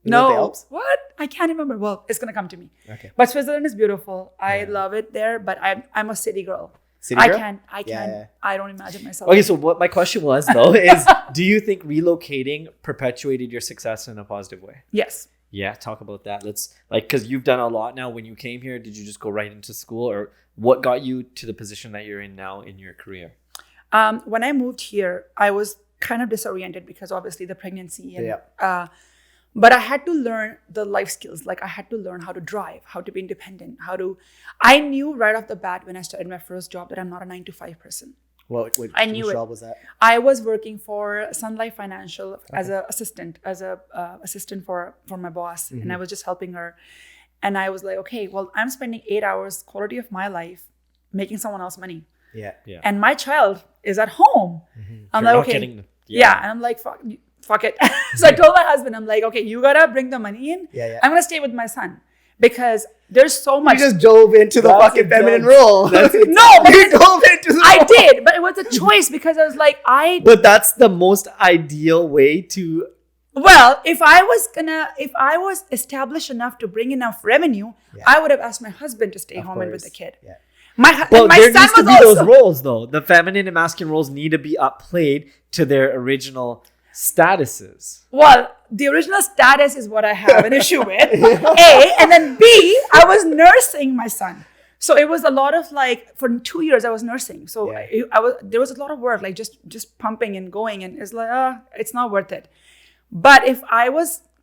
You No. went to the Alps? What? I can't remember. Well, it's going to come to me. Okay. But Switzerland is beautiful. I Yeah. love it there, but I'm a city girl. City girl? I can't. I don't imagine myself. Okay, so what my question was though is, do you think relocating perpetuated your success in a positive way? Yes. Yeah, talk about that. Let's because you've done a lot now. When you came here, did you just go right into school, or what got you to the position that you're in now in your career? When I moved here, I was kind of disoriented because obviously the pregnancy and but I had to learn the life skills. Like I had to learn how to drive, how to be independent, I knew right off the bat when I started my first job that I'm not a 9 to 5 person. What I knew which it. job was that? I was working for Sun Life Financial as an assistant, for my boss, and I was just helping her. And I was like, okay, well, I'm spending 8 hours quality of my life making someone else money. Yeah. And my child is at home. I'm You're like, not okay, getting and I'm like, fuck it. So I told my husband, I'm like, okay, you gotta bring the money in. Yeah. I'm gonna stay with my son because there's so much. You just dove into the That's fucking intense. feminine role. No, You dove into the I role. did, but it was a choice because I was like, But that's the most ideal way to. well, if I was established enough to bring enough revenue, I would have asked my husband to stay home and with the kid. Yeah. My Well, my there son needs to was be also those roles though. The feminine and masculine roles need to be upplayed to their original statuses. well. The original status is what I have an issue with. A, and then B, I was nursing my son. So it was a lot of like, for 2 years I was nursing. So there was a lot of work, like just pumping and going. And it's like, it's not worth it. But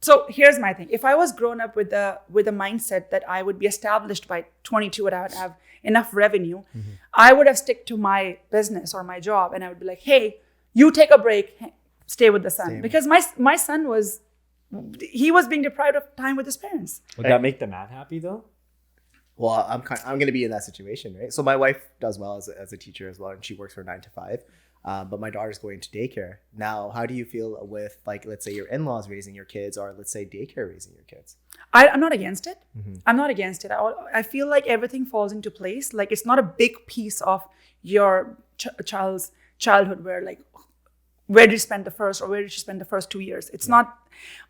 so here's my thing. If I was grown up with the mindset that I would be established by 22 and I would have enough revenue, I would have stick to my business or my job. And I would be like, hey, you take a break, stay with the son. Because my son was being deprived of time with his parents. Would that make the man happy though? Well, I'm going to be in that situation, right? So my wife does well as a teacher as well, and she works from 9 to 5. But my daughter's going to daycare. Now, how do you feel with, like, let's say your in-laws raising your kids, or let's say daycare raising your kids? I'm not against it. I'm not against it. I feel like everything falls into place. Like it's not a big piece of your child's childhood where like, where did you spend the first, or where did you spend the first 2 years? It's not,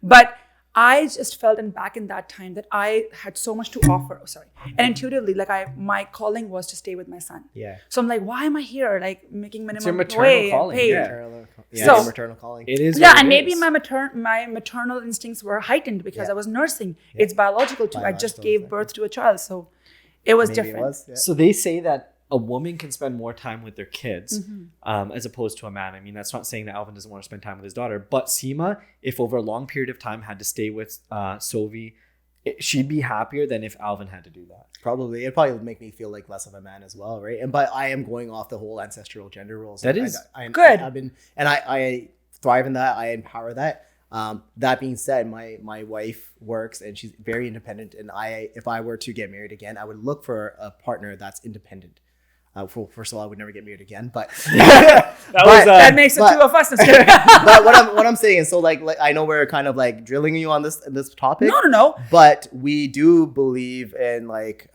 but I just felt back in that time that I had so much to offer. And intuitively, like my calling was to stay with my son. Yeah. So I'm like, why am I here? Like making minimum your maternal wage. calling, Paid. Your maternal calling. It is. Yeah, what it and maybe is. my maternal instincts were heightened because I was nursing. It's biological too. I just Biological, gave birth to a child, so it was Maybe different. it was, yeah. So they say that a woman can spend more time with their kids as opposed to a man. I mean, that's not saying that Alvin doesn't want to spend time with his daughter, but Seema, if over a long period of time had to stay with Sovi, she'd be happier than if Alvin had to do that. Probably. It probably would make me feel like less of a man as well, right? But I am going off the whole ancestral gender roles. That is good. I thrive in that. I empower that. That being said, my wife works and she's very independent. And if I were to get married again, I would look for a partner that's independent. First of all, I would never get married again, but that makes it two of us. but what I'm saying is, so like I know we're kind of like drilling you on this topic. No. But we do believe in like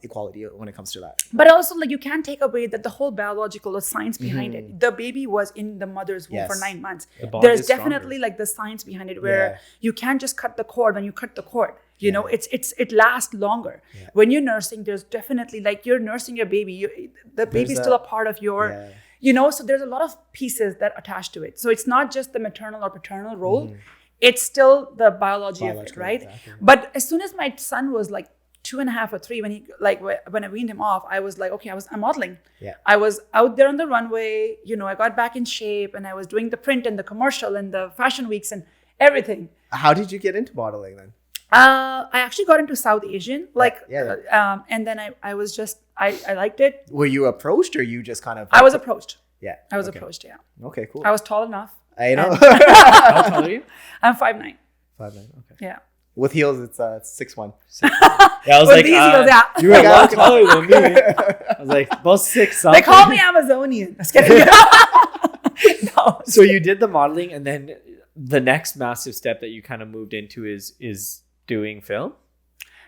equality when it comes to that. But also, like, you can't take away that the whole biological science behind it. The baby was in the mother's womb for 9 months. There's definitely like the science behind it where you can't just cut the cord when you cut the cord. You know, it lasts longer. Yeah. When you're nursing, there's definitely like you're nursing your baby. The baby's still a part of your, you know, so there's a lot of pieces that attach to it. So it's not just the maternal or paternal role. It's still the biology of it, right? Exactly. But as soon as my son was like 2.5 or 3, when I weaned him off, I was like, okay, I'm modeling. Yeah. I was out there on the runway, you know, I got back in shape and I was doing the print and the commercial and the fashion weeks and everything. How did you get into modeling then? I actually got into South Asian, and then I was just, I liked it. Were you approached or you just kind of? I was approached. Yeah. I was approached, yeah. Okay, cool. I was tall enough. I know. How tall are you? I'm 5'9". 5'9", okay. Yeah. With heels, it's 6'1". Yeah, I was like, these heels, yeah. You were a lot taller than me. I was like, about 6 something. They call me Amazonian. Just kidding. No. So you did the modeling, and then the next massive step that you kind of moved into is doing film?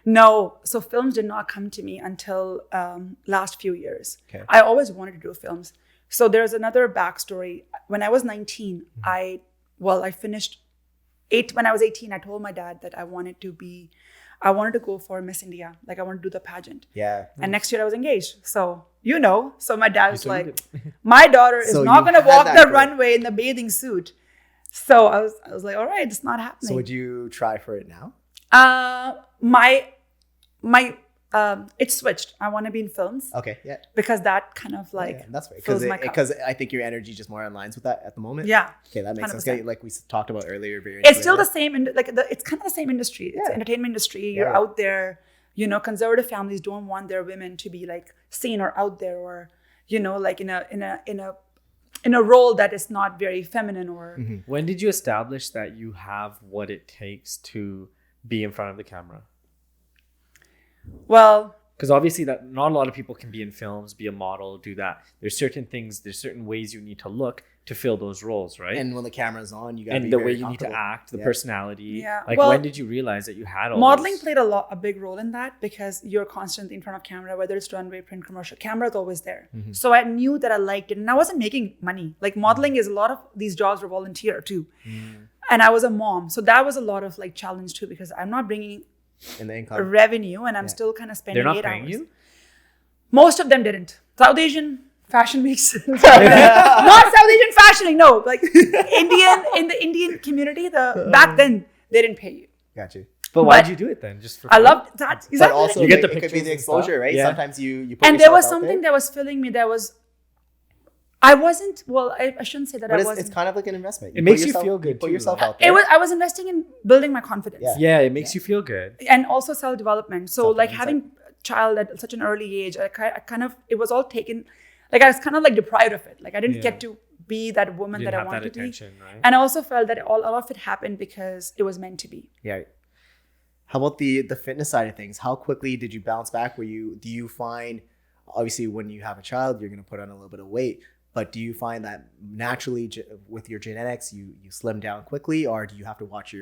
No. So films did not come to me until last few years. Okay. I always wanted to do films. So there's another backstory. When I was 19, I finished when I was 18, I told my dad that I wanted to go for Miss India. Like I wanted to do the pageant. Yeah. And next year I was engaged. So, so my dad was So like, my daughter is So not you going to had walk that the goal. runway in the bathing suit. So I was like, all right, it's not happening. So would you try for it now? It switched. I want to be in films Okay. Yeah. because that kind of like Yeah, that's right. fills my cup. Because I think your energy just more aligns with that at the moment. Yeah. Okay, that makes sense. 100%. Okay, like we talked about earlier. It's still the same. It's kind of the same industry. It's Yeah. the entertainment industry. You're Yeah. out there. Conservative families don't want their women to be like seen or out there or like in a role that is not very feminine or. Mm-hmm. When did you establish that you have what it takes to be in front of the camera? Well, Because obviously that not a lot of people can be in films, be a model, do that. There's certain ways you need to look to fill those roles, right? And when the camera's on, you got to be And the very way you need to comfortable. act, the Yeah. personality. Yeah. Like Well, when did you realize that you had all modeling those? played a big role in that because you're constantly in front of camera, whether it's runway, print, commercial. Camera is always there. Mm-hmm. So I knew that I liked it, and I wasn't making money. Like modeling is a lot of these jobs were volunteer too, and I was a mom, so that was a lot of like challenge too because I'm not bringing And the a income. revenue, and I'm still kind of spending They're not 8 paying hours. you? Most of them didn't. South Asian fashion weeks, not South Asian fashioning. No, like in the Indian community, back then they didn't pay you. Got you. But why'd But you do it then? Just for I fun? loved that. Exactly. But also, You get the it could be pictures the and stuff. exposure, right? Yeah. Sometimes you put And there yourself was out something there, that was filling me. I wasn't. Well, I shouldn't say that but I it's wasn't. kind of like an investment. It put makes you yourself- feel good Put too, yourself though. out there. I was investing in building my confidence. Yeah. Yeah, it makes you feel good. And also self-development. So like Self-development, having a child at such an early age, I kind of it was all taken. Like I was kind of like deprived of it. Like I didn't Yeah. get to be that woman You that didn't I have that wanted to be. attention, right? And I also felt that a lot of it happened because it was meant to be. Yeah. How about the fitness side of things? How quickly did you bounce back? Do you find, obviously when you have a child, you're going to put on a little bit of weight, but do you find that naturally with your genetics, you slim down quickly, or do you have to watch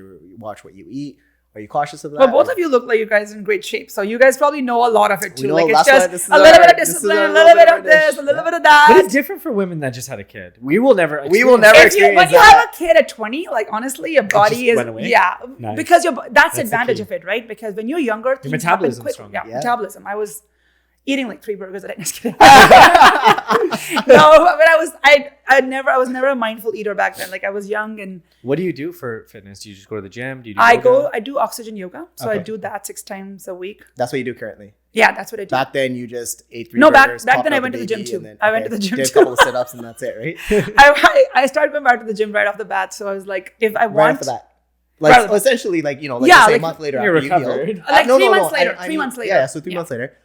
what you eat? Are you cautious of that? Well, both of you look like you guys are in great shape. So you guys probably know a lot of it We too. know, Like it's that's why just this is a little bit of this is discipline, our a little bit little of bit of this, dish. a little bit of But that. it's different for women that just had a kid. We will never We will experience never that. When experience you that. have a kid at 20, like honestly, your body just is went away? Nice. because that's the the advantage key. of it, right? Because when you're younger, things metabolism's happen quick. stronger. Yeah, Yeah. metabolism. I was eating like 3 burgers a day. Just kidding. No, but I was never a mindful eater back then. Like I was young and What do you do for fitness? Do you just go to the gym? Do you do I yoga? do oxygen yoga. So I Okay. do that 6 times a week. That's what you do currently. Yeah, that's what I do. Back then, you just ate 3 No, back burgers. then popped I out went to the gym baby, too. and then- I went to the gym did too. a couple of sit-ups and that's it, right? I started going back to the gym right off the bat. So I was like, if I Right want, after that. Right Like after that. essentially, like Yeah, let's say a like, month later you're after you recovered. healed. Like No, 3 no, months no, later. I 3 mean, months later. Yeah, so 3 Yeah. months later.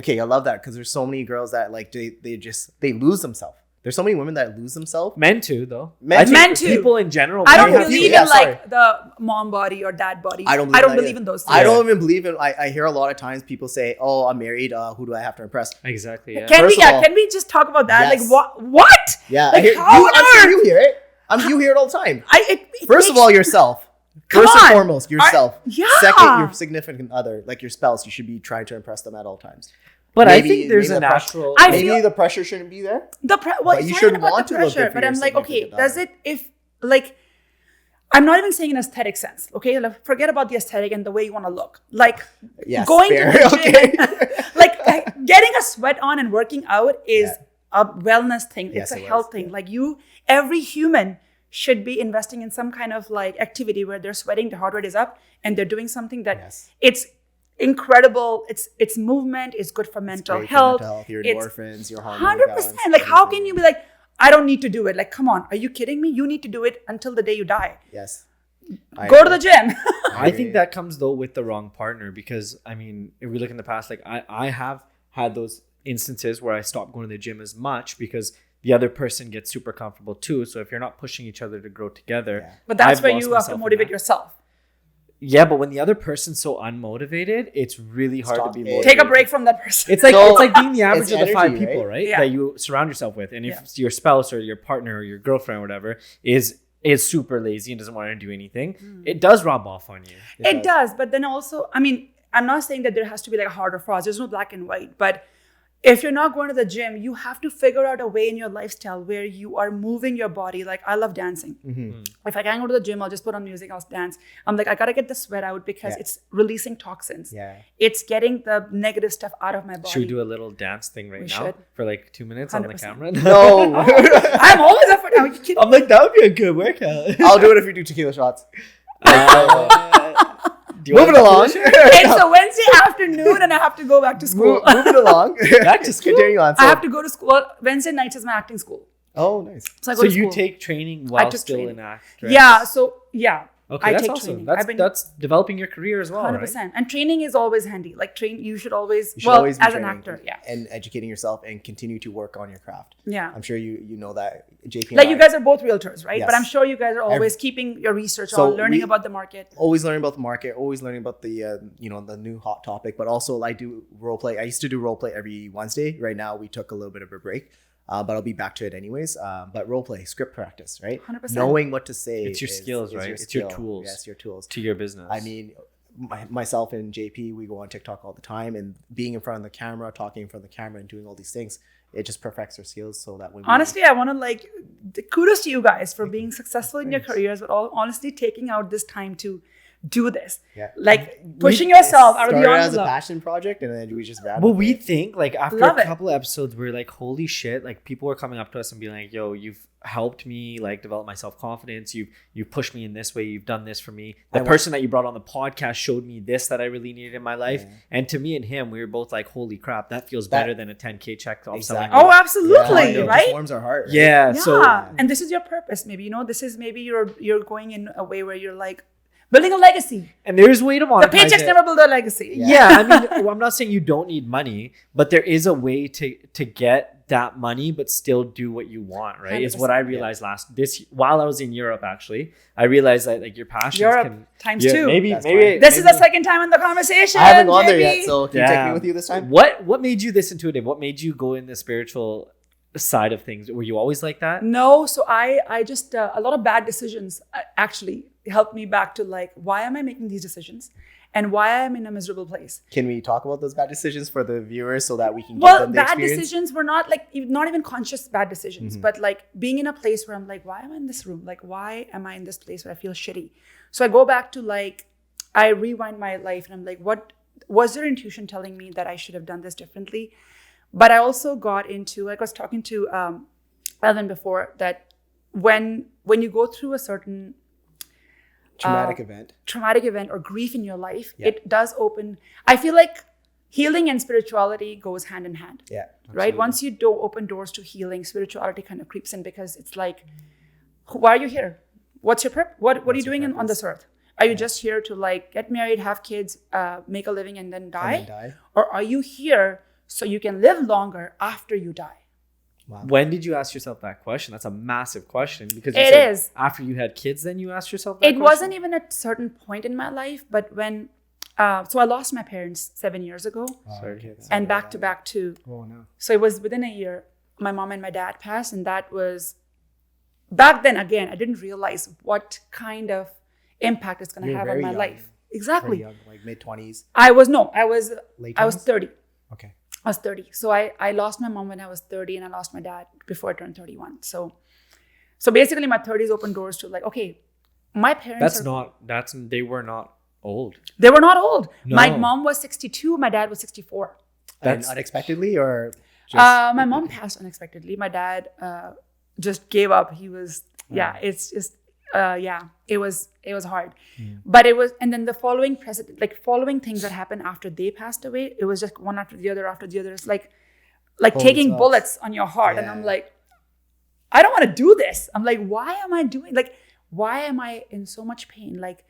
Okay, I love that because there's so many girls that like they lose themselves. There's so many women that lose themselves. Men too, though. Men I think Men too. People in general. I don't have believe you- in yeah, like the mom body or dad body. I don't believe, believe in those things. I don't even believe in. I hear a lot of times people say, "Oh, I'm married. Who do I have to impress?" Exactly. Yeah. Can First we? of Yeah, all- can we just talk about that? Yes. Like what? Yeah, Like, I hear how you. on I'm sure earth? you hear it. You hear it all the time. It First of makes- all, yourself. Come First on. and foremost, yourself. yeah. Second, your significant other, like your spouse. You should be trying to impress them at all times. But Maybe- I think there's maybe a the pressure- natural. I Maybe feel- the pressure shouldn't be there. well, But it's you not should even about want the to look pressure. good for But your I'm like, okay, significant does other. it if like I'm not even saying in aesthetic sense. Okay, like, forget about the aesthetic and the way you want to look. Like Yes, going fair. to the gym, Okay. like getting a sweat on and working out is a wellness thing. Yes, It's a it health was, thing. yeah. Like every human should be investing in some kind of like activity where they're sweating, their heart rate is up, and they're doing something that Yes. it's incredible. It's movement. It's good for mental Great for health. mental health, your It's endorphins, your hormone 100%. balance, Like, how can everything. you be like, I don't need to do it? Like, come on, are you kidding me? You need to do it until the day you die. Yes. Go to the gym. I think that comes though with the wrong partner because I mean, if we look in the past, like I have had those instances where I stopped going to the gym as much because the other person gets super comfortable too. So if you're not pushing each other to grow together, Yeah. But that's I've where lost you have myself to in motivate that. yourself. Yeah, but when the other person's so unmotivated, it's really hard Stop to be it. motivated. Take a break from that person. It's like So, it's like being the average it's of the 5 energy, people, right? Yeah. That you surround yourself with. And if Yeah. your spouse or your partner or your girlfriend or whatever is super lazy and doesn't want to do anything, it does rub off on you. It does. But then also, I mean, I'm not saying that there has to be like a hard or frost. There's no black and white. But if you're not going to the gym, you have to figure out a way in your lifestyle where you are moving your body. Like I love dancing. If I can't go to the gym, I'll just put on music, I'll dance. I'm like, I gotta get the sweat out because it's releasing toxins. Yeah. It's getting the negative stuff out of my body. Should we do a little dance thing right now for like 2 minutes 100%. On the camera? No. I'm always up for that. I'm like, that would be a good workout. I'll do it if you do tequila shots. Moving along. It's a Wednesday afternoon and I have to go back to school. Moving along. Back to school. Continue on. I have to go to school. Wednesday nights is my acting school. Oh, nice. So I go So to you school. take training while still training. in act. Yeah. So yeah. Okay, I that's take awesome. training. That's developing your career as well, 100%. right? And training is always handy. Like you should always, You should always be as an training actor, and educating yourself and continue to work on your craft. Yeah. I'm sure you know that, JP. Like you guys are both realtors, right? Yes. But I'm sure you guys are always keeping your research So on, learning about the market. Always learning about the market, always learning about the the new hot topic. But also, I do role play. I used to do role play every Wednesday. Right now, we took a little bit of a break, but I'll be back to it anyways. But role play, script practice, right? 100%. Knowing what to say. It's your skills, right? It's your tools. Yes, your tools to your business. I mean, myself and JP, we go on TikTok all the time, and being in front of the camera, talking in front of the camera, and doing all these things, it just perfects our skills. So that when honestly, I want to kudos to you guys for being successful in your careers, but honestly taking out this time to do this. Yeah. Like pushing yourself out of the started as a envelope. passion project, and then we just ran. Well, with we it. think like after Love a it. couple of episodes, we're like, holy shit! Like people were coming up to us and being like, "Yo, you've helped me like develop my self confidence. You pushed me in this way. You've done this for me. The person that you brought on the podcast showed me this that I really needed in my life." Yeah. And to me and him, we were both like, "Holy crap, that feels better than a 10K check off selling." Oh, absolutely, right? It warms our heart. Right? Yeah. Yeah. So and this is your purpose. Maybe this is maybe you're going in a way where you're like building a legacy. And there's a way to monetize the paychecks never build a legacy. Yeah, I mean, well, I'm not saying you don't need money, but there is a way to get that money, but still do what you want, right? 100%. Is what I realized while I was in Europe. Actually, I realized that like your passions Europe times two. Maybe this is the second time in the conversation. I haven't gone there JP. yet, so can you take me with you this time? What made you this intuitive? What made you go in the spiritual side of things? Were you always like that? No, so I just a lot of bad decisions actually helped me back to like, why am I making these decisions and why I'm in a miserable place? Can we talk about those bad decisions for the viewers so that we can give them the bad experience? Decisions were not even conscious bad decisions, but like being in a place where I'm like, why am I in this room? Like, why am I in this place where I feel shitty? So I go back to like, I rewind my life and I'm like, what was their intuition telling me that I should have done this differently? But I also got into, like I was talking to Elvin before, that when you go through a certain traumatic event or grief in your life, it does open. I feel like healing and spirituality goes hand in hand. Yeah. Right. Absolutely. Once you do open doors to healing, spirituality kind of creeps in because it's like, why are you here? What's your purpose? What are you doing on this earth? Are you just here to like get married, have kids, make a living, and then die? Or are you here so you can live longer after you die? Wow. When did you ask yourself that question? That's a massive question because it is. After you had kids, then you asked yourself that question? It wasn't even a certain point in my life, but when, so I lost my parents 7 years ago. And back to back too. Oh no. So it was within a year, my mom and my dad passed, and that was, back then again, I didn't realize what kind of impact it's going to have on my life. Exactly. Young, like mid-20s. I was Late 30. Okay. I was 30. So I lost my mom when I was 30 and I lost my dad before I turned 31. So basically my 30s opened doors to like, okay, my parents they were not old. They were not old. No. My mom was 62. My dad was 64. That's unexpectedly or just... my mom passed unexpectedly. My dad just gave up. He was, it's just, it was hard. But it was, and then the following things that happened after they passed away, it was just one after the other. It's like taking bullets on your heart. And I'm like, I don't want to do this. I'm like, why am I in so much pain? Like,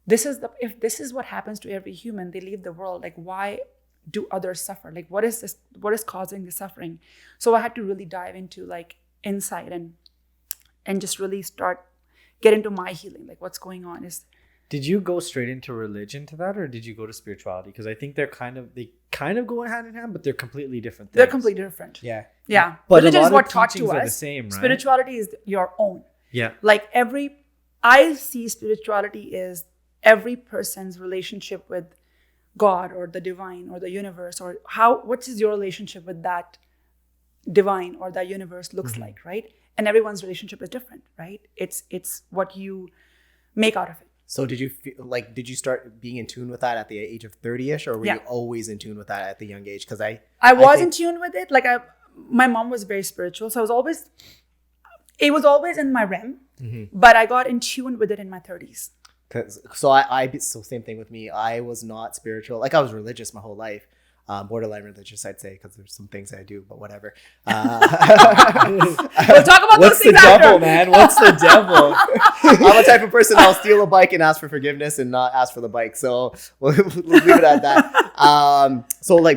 if this is what happens to every human, they leave the world. Like, why do others suffer? Like, what is this? What is causing the suffering? So I had to really dive into like insight and just really get into my healing. Like, what's going on is. Did you go straight into religion to that, or did you go to spirituality? Because I think they kind of go hand in hand, but they're completely different things. They're completely different. Yeah. Yeah. But religion a lot is what of taught to teachings us. are the same, right? Spirituality is your own. Yeah. Like I see spirituality is every person's relationship with God or the divine or the universe, or what is your relationship with that divine or that universe looks like, right? And everyone's relationship is different, right? It's what you make out of it. So did you feel like, did you start being in tune with that at the age of 30ish, or were you always in tune with that at the young age? Because I was in tune with it. Like my mom was very spiritual, so it was always in my realm, but I got in tune with it in my 30s. So same thing with me. I was not spiritual. Like I was religious my whole life. Borderline religious, I'd say, because there's some things I do, but whatever. We'll talk about those things after. What's the devil, man? What's the devil? I'm the type of person I'll steal a bike and ask for forgiveness and not ask for the bike. So we'll leave it at that.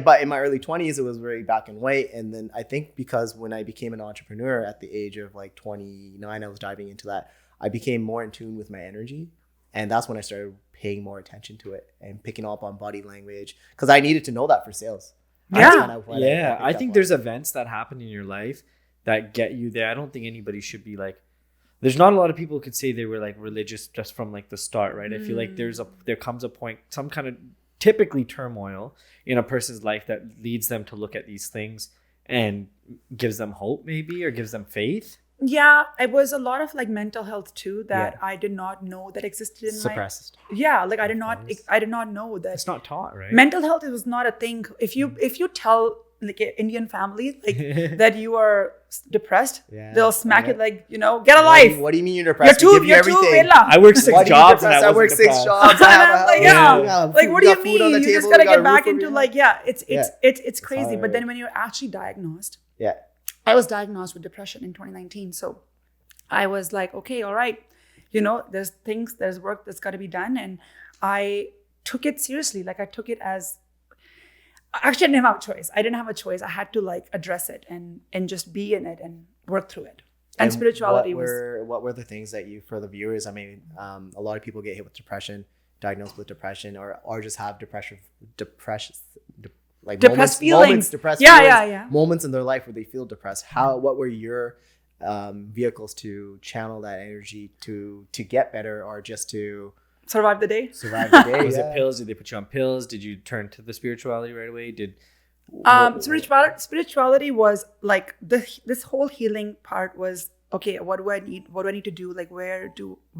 But in my early 20s, it was very black and white. And then I think because when I became an entrepreneur at the age of like 29, I was diving into that. I became more in tune with my energy. And that's when I started paying more attention to it and picking up on body language, because I needed to know that for sales. I think there's events that happen in your life that get you there. I don't think anybody should be like, there's not a lot of people who could say they were like religious just from like the start, right? I feel like there comes a point, some kind of typically turmoil in a person's life that leads them to look at these things and gives them hope maybe, or gives them faith. Yeah, it was a lot of like mental health too that I did not know that existed in suppressed. Like I did not know that. It's not taught, right? Mental health was not a thing. If you tell like an Indian family like that you are depressed, they'll smack it like, get a life. What do you mean you're depressed? You're too vela. I work 6 jobs and I work 6 jobs. Like what do you mean? You just gotta get back into like it's crazy. But then when you're actually diagnosed, I was diagnosed with depression in 2019. So I was like, okay, all right. There's work that's got to be done. And I took it seriously. Like I took it as, actually I didn't have a choice. I had to like address it and just be in it and work through it. And spirituality what were the things that you, for the viewers, I mean, a lot of people get hit with depression, diagnosed with depression, or just have depressed feelings, moments in their life where they feel depressed. What were your vehicles to channel that energy to get better, or just to survive the day? Was it pills? Did they put you on pills? Did you turn to the spirituality right away? Spirituality was like this whole healing part was, okay, what do I need to do? Like where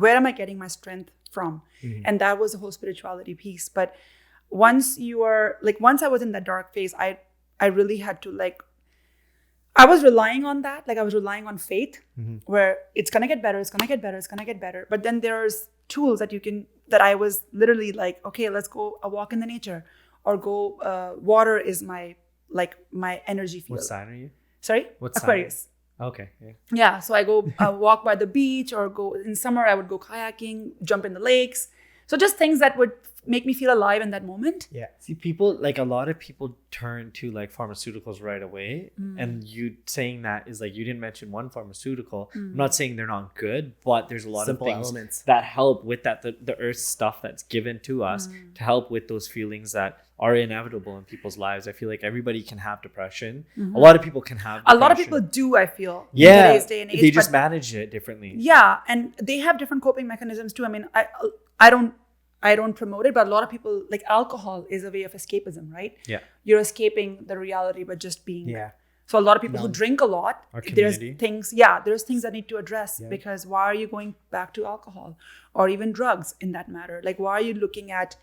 am I getting my strength from? And that was the whole spirituality piece. But once I was in that dark phase, I really had to I was relying on that. Like I was relying on faith, where it's going to get better. It's going to get better. It's going to get better. But then there's tools that I was literally like, okay, let's go a walk in the nature, or go, water is my energy field. What sign are you? Sorry? What Aquarius. Sign? Okay. Yeah. So I go walk by the beach, or go in summer, I would go kayaking, jump in the lakes. So just things that would make me feel alive in that moment. Yeah. See, a lot of people turn to like pharmaceuticals right away. And you saying that is like, you didn't mention one pharmaceutical. I'm not saying they're not good, but there's a lot of things elements that help with that, the earth stuff that's given to us to help with those feelings that are inevitable in people's lives. I feel like everybody can have depression. A lot of people can have depression. A lot of people do, I feel. Yeah. In today's day and age, they just manage it differently. Yeah. And they have different coping mechanisms too. I mean, I don't promote it, but a lot of people, like alcohol is a way of escapism, right? Yeah. You're escaping the reality by just being. Yeah. So a lot of people who drink a lot, there's things that need to address, because why are you going back to alcohol or even drugs in that matter? Like, why are you looking at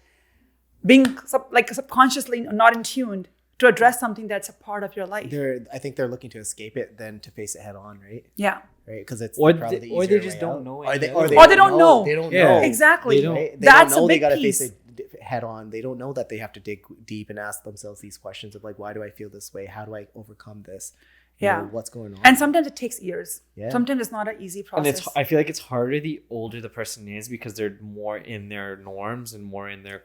being subconsciously not in tune to address something that's a part of your life? I think they're looking to escape it than to face it head on, right? Yeah. Right, because it's or they just don't know it. Or they don't know. They don't know. Exactly. They don't know they gotta face it head on. They don't know that they have to dig deep and ask themselves these questions of like, why do I feel this way? How do I overcome this? You know, what's going on? And sometimes it takes years. Yeah. Sometimes it's not an easy process. And I feel like it's harder the older the person is, because they're more in their norms and more in their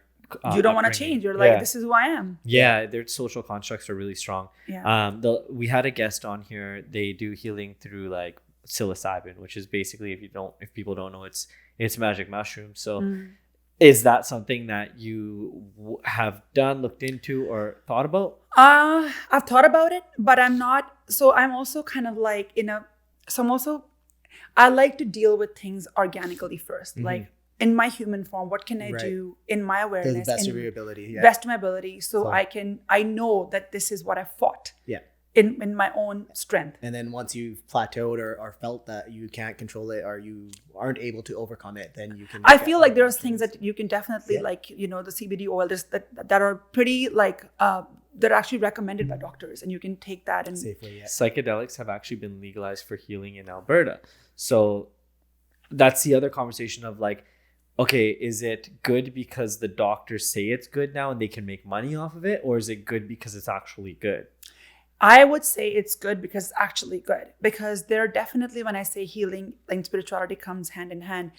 you don't want to change. You're like, this is who I am. Yeah, their social constructs are really strong. Yeah. We had a guest on here. They do healing through like psilocybin, which is basically, if people don't know, it's magic mushroom. So is that something that you have done, looked into, or thought about? I've thought about it, but I'm not. So I'm also kind of like I like to deal with things organically first. Like in my human form, what can I Right. do in my To awareness, the best in of your ability. Yeah. best of my ability, so So- I know that this is what I fought Yeah. in my own strength. And then once you've plateaued or felt that you can't control it or you aren't able to overcome it, then you can. I look at feel like other there's things options. that you can definitely Yeah. like, the CBD oil that are pretty like they're actually recommended by doctors, and you can take that and Safely, yeah. Psychedelics have actually been legalized for healing in Alberta. So that's the other conversation of like, okay, is it good because the doctors say it's good now and they can make money off of it? Or is it good because it's actually good? I would say it's good because it's actually good. Because there are definitely, when I say healing and spirituality comes hand in hand,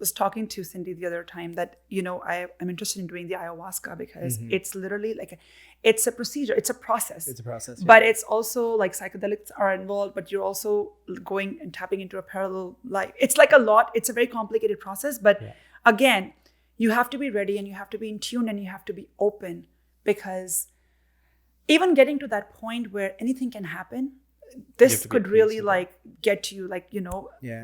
was talking to Cindy the other time that, I'm interested in doing the ayahuasca because it's literally like, it's a procedure, it's a process. It's a process. But it's also like psychedelics are involved, but you're also going and tapping into a parallel life. It's like a lot, it's a very complicated process. But again, you have to be ready and you have to be in tune and you have to be open, because even getting to that point where anything can happen, this could really like get to you, like,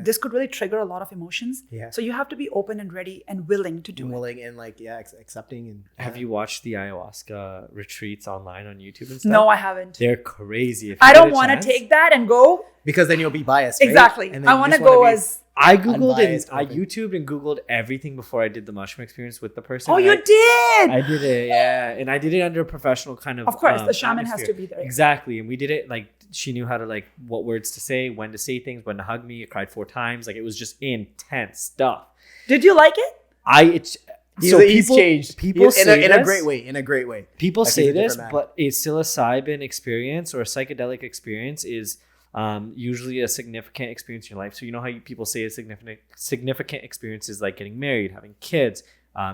this could really trigger a lot of emotions. Yeah. So you have to be open and ready and willing to do And it. willing and like, accepting. And Have you watched the ayahuasca retreats online on YouTube and stuff? No, I haven't. They're crazy. If you I get don't a want to chance- take that and go. Because then you'll be biased. Right? Exactly. And then I you want to just wanna go be- as. I Googled and Unbiased, I open. YouTubed and Googled everything before I did the mushroom experience with the person. Oh, And you I- did. I did it, yeah. And I did it under a professional kind of Of course, the shaman has atmosphere. to be there. Exactly. And we did it like she knew how to like what words to say, when to say things, when to hug me. I cried 4 times. Like it was just intense stuff. Did you like it? He's changed. People say in a this. great way. In a great way. People Like, say he's a this, different man. but a psilocybin experience or a psychedelic experience is usually a significant experience in your life. So you know how people say a significant experience is like getting married, having kids,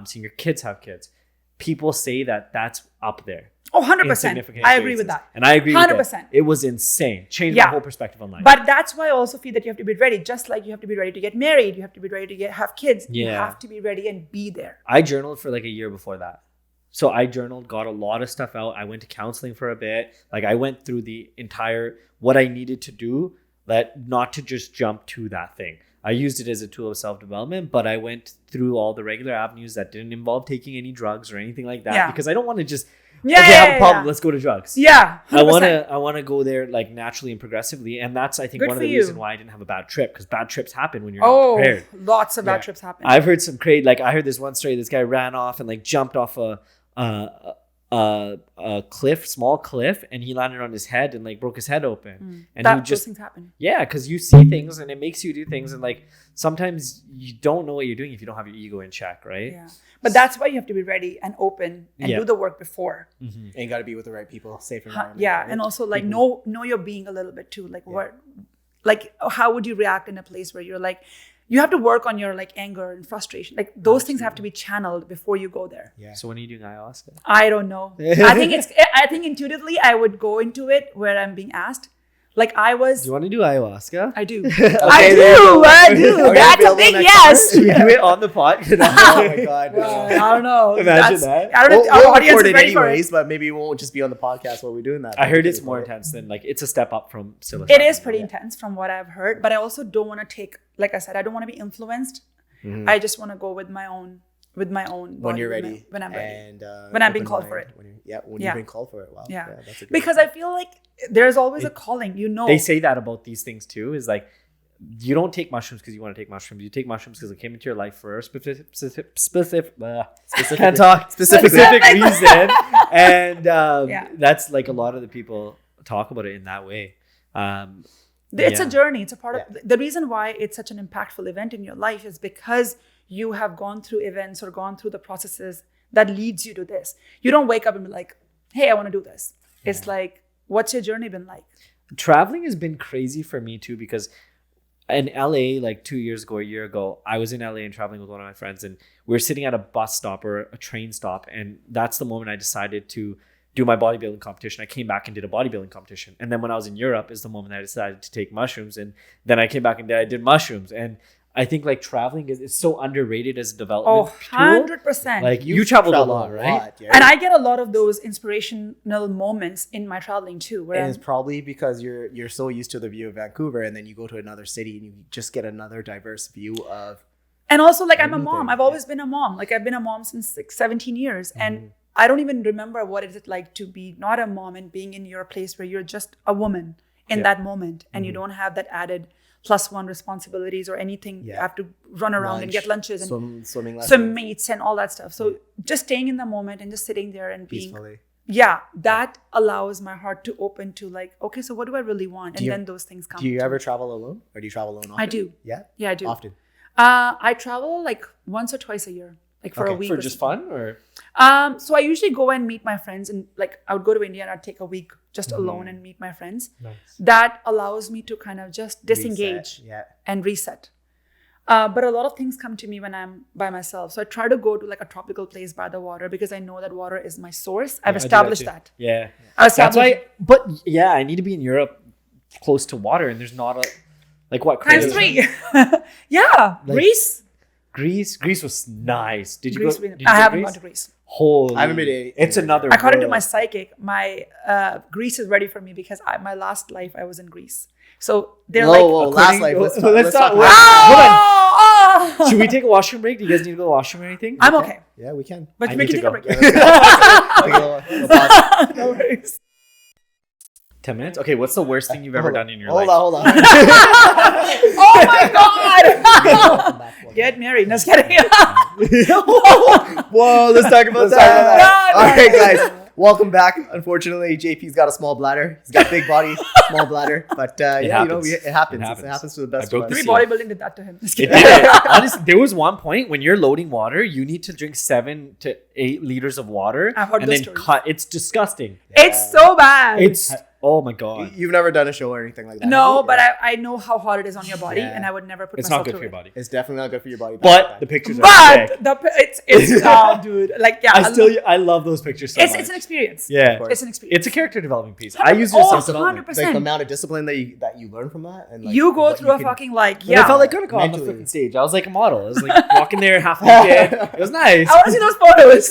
seeing your kids have kids. People say that that's up there. Oh, in 100%. significant I agree with experiences. that. And I agree with 100%. that. It was insane. Changed Yeah. my whole perspective on life. But that's why I also feel that you have to be ready. Just like you have to be ready to get married, you have to be ready to have kids. You Yeah. have to be ready and be there. I journaled for like a year before that. So I journaled, got a lot of stuff out. I went to counseling for a bit. Like I went through the entire what I needed to do, that not to just jump to that thing. I used it as a tool of self-development, but I went through all the regular avenues that didn't involve taking any drugs or anything like that, Yeah. because I don't want to just Yeah, okay, I yeah, have a problem, yeah. let's go to drugs. Yeah, 100%. I want to go there like naturally and progressively, and that's I think Good one of for the you. reasons why I didn't have a bad trip, because bad trips happen when you're not Oh, prepared. lots of bad Yeah. trips happen. I've heard some crazy, like I heard this one story. This guy ran off and like jumped off a cliff, small cliff, and he landed on his head and like broke his head open. And he Those just things happen. yeah, because you see things and it makes you do things, and like sometimes you don't know what you're doing if you don't have your ego in check, right? Yeah. But that's why you have to be ready and open and Yeah. do the work before. And you got to be with the right people, safe environment. Yeah, right? and also like know your being a little bit too. Like how would you react in a place where you're like, you have to work on your like anger and frustration. Like those things have to be channeled before you go there. Yeah. So when are you doing ayahuasca? I don't know. I think intuitively I would go into it where I'm being asked. Like I was. Do you want to do ayahuasca? I do. Okay, I there you go. do. I Are do. you That's a available big next yes. Should we do it on the pod? Oh my god. I don't know. Imagine that. I don't know if We'll our audience record is it ready for it. anyways, but maybe we won't just be on the podcast while we're doing that. I heard it's We'll more record it. intense than like it's a step up from psilocybin. It is pretty intense from what I've heard, but I also don't want to take, like I said, I don't want to be influenced. I just want to go with my own When body, you're ready. when I'm ready. And, When I'm being open called for mind, it. When Yeah. you're being called for it. Wow. Yeah. That's a good Because I feel like there's always a calling, They say that about these things too. Is like you don't take mushrooms because you want to take mushrooms. You take mushrooms because it came into your life for a specific can't talk specific reason, and that's like a lot of the people talk about it in that way. It's Yeah. a journey. It's a part of the reason why it's such an impactful event in your life is because you have gone through events or gone through the processes that leads you to this. You don't wake up and be like, hey, I want to do this. It's like, what's your journey been like? Traveling has been crazy for me too, because in LA, like 2 years ago, a year ago, I was in LA and traveling with one of my friends, and we were sitting at a bus stop or a train stop, and that's the moment I decided to do my bodybuilding competition. I came back and did a bodybuilding competition. And then when I was in Europe is the moment I decided to take mushrooms. And then I came back and I did mushrooms. And I think like traveling is so underrated as a development tool. 100%. Like you traveled a lot, right? Yeah. And I get a lot of those inspirational moments in my traveling too. Where And it's probably because you're so used to the view of Vancouver, and then you go to another city and you just get another diverse view of And also, like, I'm a Anything, mom. I've always been a mom. Like, I've been a mom since like 17 years. And I don't even remember what is it like to be not a mom and being in your place where you're just a woman in that moment. And you don't have that added +1 responsibilities or anything. You have to run around and get lunches and swimming lessons. swim meets and all that stuff. So just staying in the moment and just sitting there and being Peacefully. that allows my heart to open to like, okay, so what do I really want? And then those things come. Do you to ever me. travel alone, or do you travel alone often? I do. Yeah? Yeah, I do. Often. I travel like once or twice a year, like for a week. For or just something. fun, or So I usually go and meet my friends, and like I would go to India and I'd take a week just alone and meet my friends. nice. That allows me to kind of just disengage Reset. Yeah. and reset. But a lot of things come to me when I'm by myself. So I try to go to like a tropical place by the water because I know that water is my source. I've established that. Yeah. I've That's established why. But yeah, I need to be in Europe, close to water, and there's not a like what times Croatia? 3. Yeah, Like- Greece. Greece was nice. Did you Greece. go? Did you I go haven't Greece? gone to Greece. Holy, I haven't been to- It's another. According to my world. psychic, my Greece is ready for me because my last life I was in Greece. So they're Whoa, like, last life. Let's let's talk talk- about oh, Should we take a washroom break? Do you guys need to go to the washroom or anything? I'm okay, Yeah, we can. but I we need can to take a go. break. Take a little pause. No worries. 10 minutes. Okay, what's the worst thing you've ever done in your Hold life? on, hold on. Oh my God! Get married. No, just kidding. Whoa, let's talk about Let's that. talk about All that. right, guys. Welcome back. Unfortunately, JP's got a small bladder. He's got big body, small bladder. But yeah, happens. it happens. It It happens. happens to the best I broke of the us. Maybe seal. bodybuilding did that to him. Just It kidding. did. Honestly, there was one point when you're loading water, you need to drink 7 to 8 liters of water, I've heard and those then stories. cut. It's disgusting. It's so bad. It's oh my god. You've never done a show or anything like that. no, have you? but I know how hard it is on your body, Yeah. and I would never put It's myself not good through for your it. body. It's definitely not good for your body. But the pictures are But sick. it's dude, like yeah, I love those pictures so much. it's an experience. Yeah, course. It's an experience. it's a character developing piece. I use it Oh, as self-development. 100%. like the amount of discipline that you learn from that, and like, You go what through a can- fucking like And I felt like Kanika on the Mentally. freaking stage. I was like a model. I was like walking there half naked. It was nice. I want to see those photos.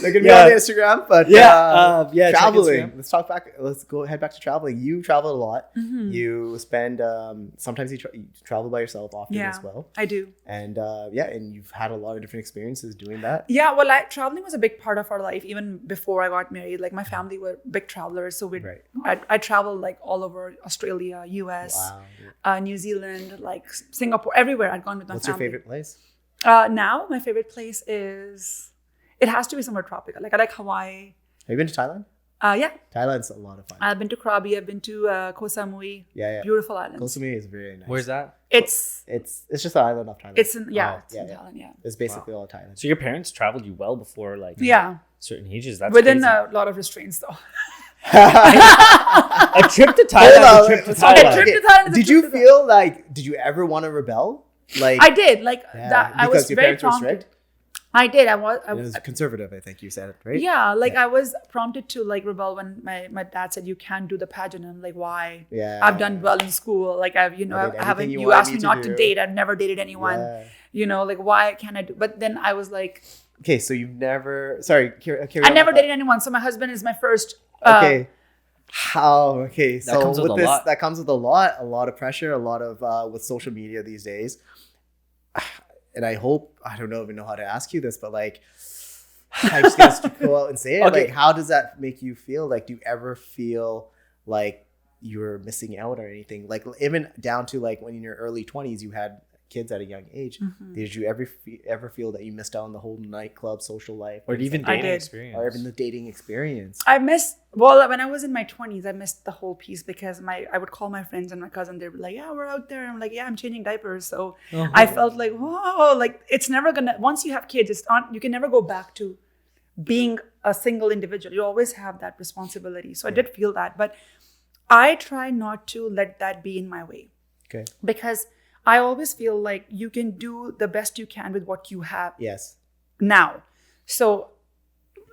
They're gonna be Yeah. on the Instagram, but Yeah, check traveling. Instagram. Let's head back to traveling. You travel a lot. Mm-hmm. You spend sometimes you travel by yourself often Yeah. as well, I do. and and you've had a lot of different experiences doing that. Yeah, well, traveling was a big part of our life even before I got married. Like my family were big travelers, so Right. I traveled like all over Australia, US, Wow. New Zealand, like Singapore, everywhere. I'd gone with my What's your family. favorite place? Now my favorite place is it has to be somewhere tropical. Like I like Hawaii. Have you been to Thailand? Yeah, Thailand's a lot of fun. I've been to Krabi. I've been to Koh Samui. Yeah. Beautiful islands. Koh Samui is very nice. Where's that? It's It's just an island of Thailand. it's in yeah, Oh, it's in yeah. Thailand. Yeah. It's basically all Thailand. So your parents traveled you well before like Yeah, certain ages. That's within crazy. a lot of restraints though. a trip to Thailand. Hold A on, trip to let's talk A about Thailand. trip to Thailand is a Did trip you to Thailand. feel like? Did you ever want to rebel? Like I did like yeah, that. I because was your very parents were prompted. strict. I did. I was. It was conservative, I think you said it, right? Yeah, like I was prompted to like rebel when my dad said you can't do the pageant. I'm like, why? Yeah. I've done well in school. Like I've I did I haven't. everything you You wanted asked me me to not to do. date. I've never dated anyone. Yeah. Like why can't I do? But then I was like, Okay, so you've never. Sorry, carry I on never with that. dated anyone. So my husband is my first. Okay. How? Okay, so comes with with a this, lot. that comes with a lot of pressure, a lot of with social media these days. And I hope I don't even know how to ask you this, but like, I just gonna go out and say it. Okay. Like, how does that make you feel? Like, do you ever feel like you're missing out or anything? Like, even down to like when in your early 20s, you had kids at a young age. Mm-hmm. Did you ever feel that you missed out on the whole nightclub social life, Or even I dating did. experience. or even the dating experience? I missed when I was in my 20s, I missed the whole piece because I would call my friends and my cousin. They'd be like, "Yeah, we're out there." I'm like, "Yeah, I'm changing diapers." So I felt like, whoa, like it's never gonna. Once you have kids, it's not. You can never go back to being a single individual. You always have that responsibility. So I did feel that, but I try not to let that be in my way. Okay. Because I always feel like you can do the best you can with what you have Yes. now. So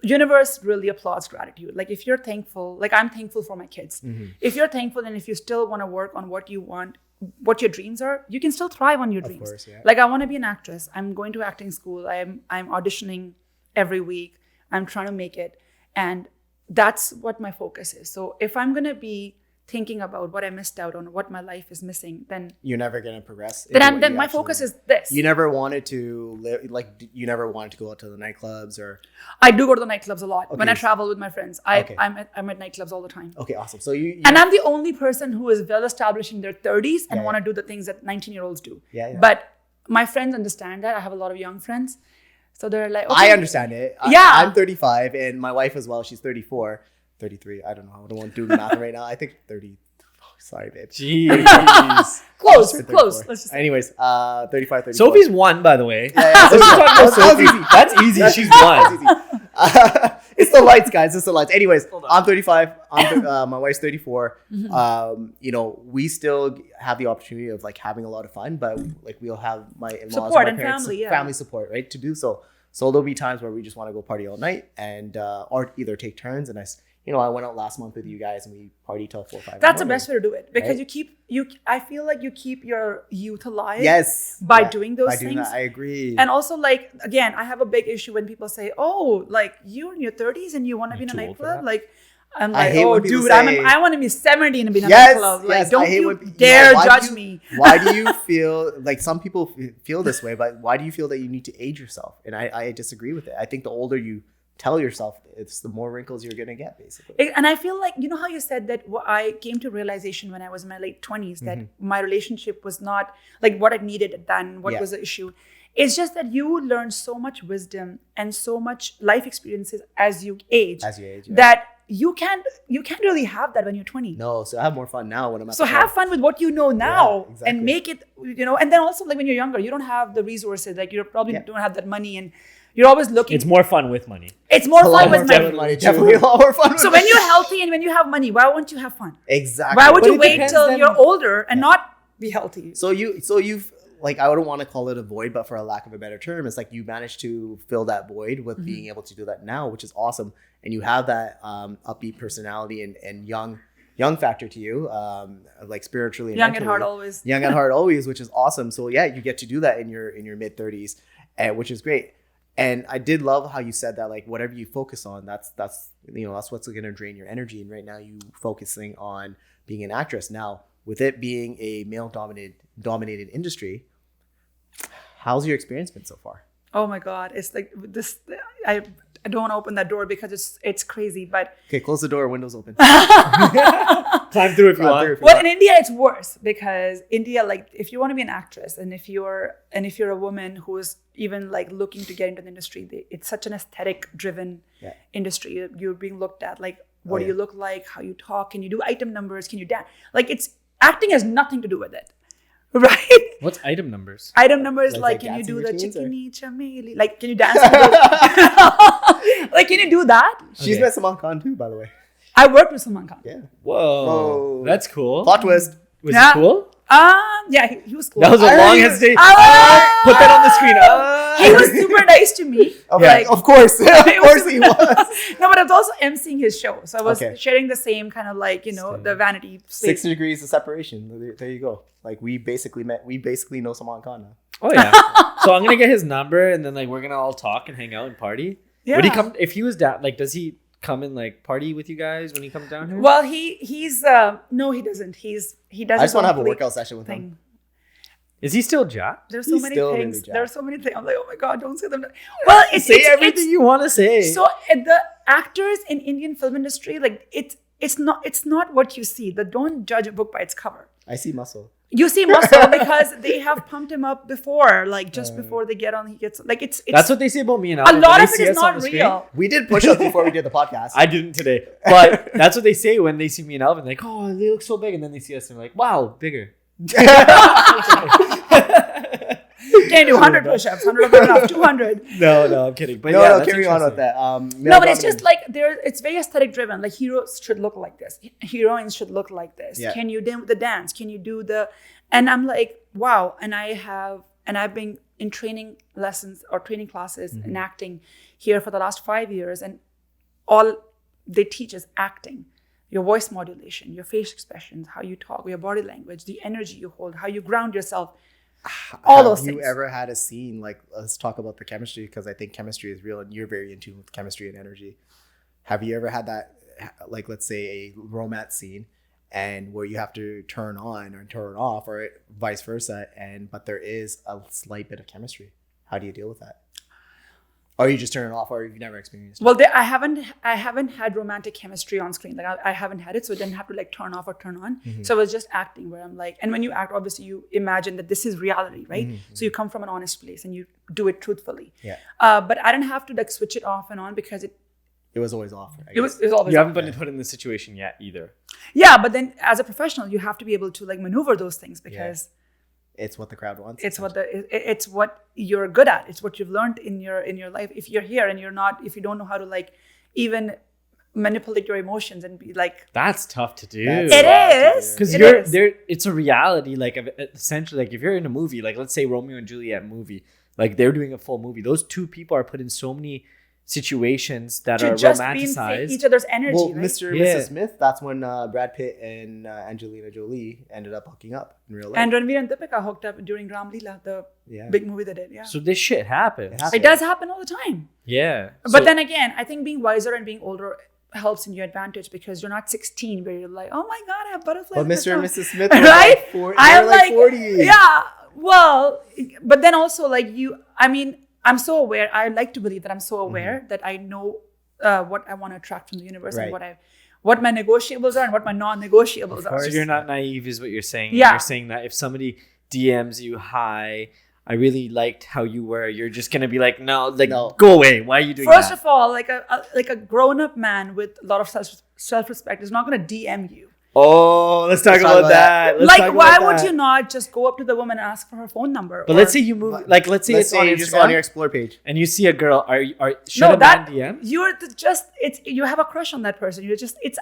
universe really applauds gratitude. Like if you're thankful, like I'm thankful for my kids. If you're thankful and if you still want to work on what you want, what your dreams are, you can still thrive on your dreams. course, yeah. Like I want to be an actress. I'm going to acting school. I'm auditioning every week. I'm trying to make it. And that's what my focus is. So if I'm going to be thinking about what I missed out on, what my life is missing, then you're never gonna progress. Then my focus is this. You never wanted to live you never wanted to go out to the nightclubs or. I do go to the nightclubs a lot when I Okay. travel with my friends. I'm at nightclubs all the time. Okay, awesome. So you And I'm the only person who is well established in their 30s and Yeah, want to do the things that 19-year-olds do. Yeah. But my friends understand that. I have a lot of young friends, so they're like, I okay. understand it. Yeah. I'm 35 and my wife as well. She's 34, 33. I don't know. I don't want to do the math right now. I think 30. Sorry, babe. Jeez. Close. Just turned 34. Let's just. Anyways, 35, 34. Sophie's won, by the way. Yeah, Let's just talk about that was Sophie. easy. That's easy. That's She's easy. won. That's easy. It's the lights, guys. It's the lights. Anyways, Hold on. I'm 35. My wife's 34. Mm-hmm. You know, we still have the opportunity of like having a lot of fun, but like we'll have my in-laws, Support my and parents, family, yeah. family support, right, to do so. So there'll be times where we just want to go party all night and or either take turns. And I went out last month with you guys and we party till 4 or 5. in That's the morning. best way to do it because Right? I feel like you keep your youth alive. Yes. By Yeah, doing those by doing things. that, I agree. And also, like, again, I have a big issue when people say, "Oh, like you're in your 30s and you want to be in a too old for nightclub." that? Like, I'm I like, hate "Oh, when people dude, say- I want to be 70 and be in a Yes, nightclub." Like, yes, I don't hate you when dare why do judge you- me. Why do you feel like some people feel this way, but why do you feel that you need to age yourself? And I disagree with it. I think the older you tell yourself, it's the more wrinkles you're gonna get, basically. And I feel like, you know how you said that I came to realization when I was in my late 20s that my relationship was not like what I needed then, what Yeah. was the issue. It's just that you learn so much wisdom and so much life experiences as you age, As you age, yeah. that you can't really have that when you're 20. No, so I have more fun now when I'm at So the have fun with what you know now exactly. and make it, and then also like when you're younger, you don't have the resources, like you probably Yeah. don't have that money and you're always looking. It's more fun with money. It's more A lot fun more with fun money. with money. Definitely a lot more fun with So money. when you're healthy and when you have money, why won't you have fun? Exactly. Why would But you it wait depends till then- you're older and not be healthy? So you've like, I don't want to call it a void, but for a lack of a better term, it's like you managed to fill that void with being able to do that now, which is awesome. And you have that upbeat personality and young factor to you, like spiritually and Young at mentally. heart always. Young at heart always, which is awesome. So yeah, you get to do that in your mid 30s, which is great. And I did love how you said that, like, whatever you focus on, that's what's going to drain your energy. And right now you focusing on being an actress. Now, with it being a male dominated industry, how's your experience been so far? Oh my God. It's like this, I don't want to open that door because it's crazy, but Okay, close the door, windows open. Climb through if you want. well, in India, it's worse because India, like, if you want to be an actress and if you're a woman who is even like looking to get into the industry, it's such an aesthetic driven Yeah. industry. You're being looked at like, what do yeah. you look like? How you talk? Can you do item numbers? Can you dance? Like, acting has nothing to do with it, right? What's item numbers? Item numbers Like like, can you dancing do the routines, or- chickeny chameli? Like, can you dance? To the- like, can you do that? She's Okay. met Salman Khan too, by the way. I worked with Salman Khan. Yeah. Whoa. Whoa. That's cool. Plot twist. Was Yeah. it cool? Yeah, he was cool. That was a I- long hesitation. Ah! Put that on the screen. He was super nice to me. Okay, Like, of course. of it was course he was. no, but I was also emceeing his show. So I was Okay. sharing the same kind of like, the vanity space. 6 degrees of separation. There you go. Like, we basically know Salman Khan now. Oh yeah. So I'm gonna get his number and then like we're gonna all talk and hang out and party. Yeah. Would he come if he was down? Like, does he come and like party with you guys when he comes down here? Well, he's no, he doesn't. He does. I just want to have a complete workout session with him. thing. Is he still jacked? There's so He's many still things. really There's so many things. I'm like, oh my God, don't say them. Well, it's Say it's, everything it's, you want to say. So the actors in Indian film industry, like it's not what you see. Don't judge a book by its cover. I see muscle. You see muscle because they have pumped him up before, like just before they get on. He gets like it's. That's what they say about me and a Alvin. lot When of they it see is us on not the screen. real. We did push-ups before we did the podcast. I didn't today, but that's what they say when they see me and Alvin. Like, oh, they look so big, and then they see us and they're like, wow, bigger. Can't do 100 push-ups, 100 of them enough, 200. No, I'm kidding. But no, yeah, no, that's carry on with interesting. that. No, but it's just like it's very aesthetic driven. Like heroes should look like this. Heroines should look like this. Yeah. Can you do the dance? Can you do the? And I'm like, wow. And I've been in training lessons or training classes in acting here for the last 5 years, and all they teach is acting. Your voice modulation, your face expressions, how you talk, your body language, the energy you hold, how you ground yourself. All those Have you things. ever had a scene, like, let's talk about the chemistry, because I think chemistry is real and you're very in tune with chemistry and energy. Have you ever had that, like, let's say a romance scene and where you have to turn on or turn off or vice versa, but there is a slight bit of chemistry. How do you deal with that? Or you just turn it off, or you've never experienced it? Well, I haven't had romantic chemistry on screen. Like I haven't had it, so I didn't have to like turn off or turn on. So it was just acting where I'm like, and when you act, obviously you imagine that this is reality, right? So you come from an honest place and you do it truthfully. Yeah. But I didn't have to like switch it off and on because it was always off. It was always. You off. haven't been put in this situation yet either. Yeah, but then as a professional, you have to be able to like maneuver those things because. It's what the crowd wants. It's what you're good at. It's what you've learned in your life. If you're here and if you don't know how to like even manipulate your emotions and be like, that's tough to do. It is because you're there. It's a reality. Like essentially, like if you're in a movie, like let's say Romeo and Juliet movie, like they're doing a full movie. Those two people are put in so many situations that are just romanticized. Each other's energy. Well, right? Mr. and Mrs. Smith, that's when Brad Pitt and Angelina Jolie ended up hooking up in real life. And Ranveer and Deepika hooked up during Ram Leela, the big movie they did. Yeah. So this shit happens. It does happen all the time. Yeah. But then again, I think being wiser and being older helps in your advantage because you're not 16 where you're like, oh my God, I have butterflies. But Mr. and Mrs. Smith, right? I'm like 40. Yeah. Well, but then also like I'm so aware. I like to believe that I'm so aware that I know what I want to attract from the universe and what my negotiables are and what my non-negotiables are. So you're not naive is what you're saying. Yeah. You're saying that if somebody DMs you, hi, I really liked how you were, you're just going to be like, no, go away. Why are you doing First that? of all, like a grown-up man with a lot of self-respect is not going to DM you. Oh, let's talk about that. Why would you not just go up to the woman and ask for her phone number? But let's say you move, let's say it's on you're just on your explore page and you see a girl. Should a man DM? You have a crush on that person.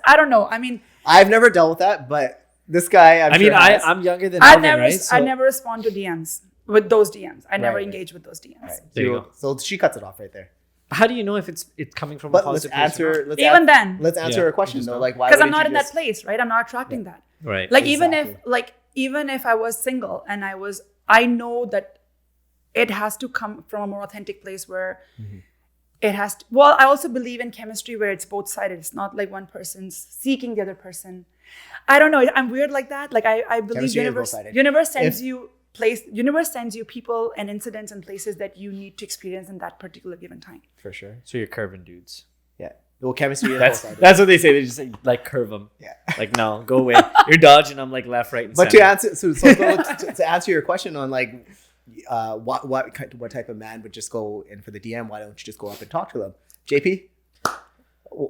I don't know. I mean, I've never dealt with that, but this guy, I'm younger than Elvin, right? I never respond to DMs with those DMs. I never engage with those DMs. Right. There you go. So she cuts it off right there. How do you know if it's coming from a positive place? Let's answer her question though. Like, why? Because I'm not in that place, right? I'm not attracting that. Right. Like even if I was single and I know that it has to come from a more authentic place where it has to. Well, I also believe in chemistry where it's both sided. It's not like one person's seeking the other person. I don't know. I'm weird like that. Like I believe universe sends you people and incidents and places that you need to experience in that particular given time. For sure. So you're curving dudes. Yeah. Well, chemistry is that's what they say. They just like curve them. Yeah. Like no, go away. You're dodging them like left, right, and but center. to answer your question on like what type of man would just go in for the DM? Why don't you just go up and talk to them? JP.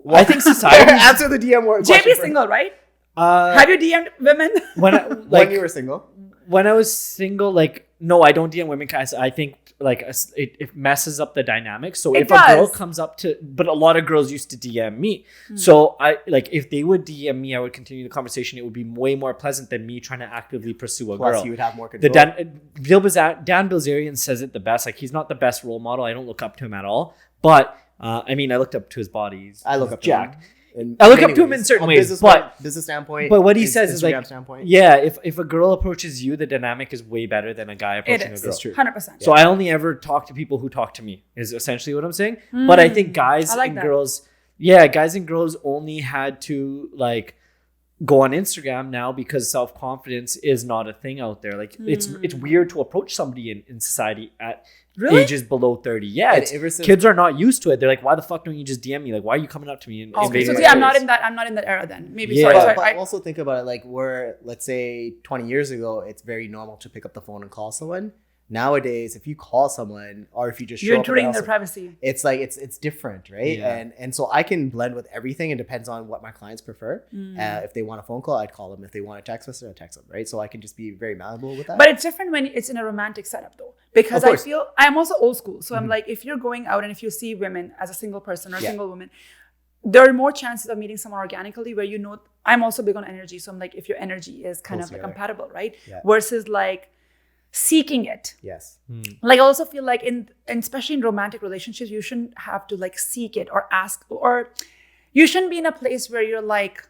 I think society answer the DM word. JP single, right? Have you DM'd women? When you were single. When I was single, like, no, I don't DM women because I think like it messes up the dynamic. So if a girl comes up but a lot of girls used to DM me. So I like if they would DM me, I would continue the conversation. It would be way more pleasant than me trying to actively pursue a girl. Plus, you would have more control. Dan Bilzerian says it the best. Like he's not the best role model. I don't look up to him at all. But I looked up to his body. I look up to Jack. I look up to him in certain ways, business standpoint. But what he says is like, standpoint. yeah, if a girl approaches you, the dynamic is way better than a guy approaching a girl. That's true. 100%. So I only ever talk to people who talk to me is essentially what I'm saying. But I think guys and girls only had to like go on Instagram now because self-confidence is not a thing out there. Like it's weird to approach somebody in society at ages below 30. Yeah, kids are not used to it. They're like, why the fuck don't you just DM me? Like, why are you coming up to me? I'm not in that era then. Maybe But also think about it like where, let's say 20 years ago, it's very normal to pick up the phone and call someone. Nowadays, if you call someone or if you just you're intruding their privacy. It's like it's different, right? Yeah. And so I can blend with everything. It depends on what my clients prefer. If they want a phone call, I'd call them. If they want a text message, I'd text them, right? So I can just be very malleable with that. But it's different when it's in a romantic setup though. Because I feel I'm also old school. So I'm like, if you're going out and if you see women as a single person or a single woman, there are more chances of meeting someone organically where I'm also big on energy. So I'm like, if your energy is kind of like compatible, right? Yeah. Versus like seeking it. Yes. Like I also feel like especially in romantic relationships, you shouldn't have to like seek it or ask, or you shouldn't be in a place where you're like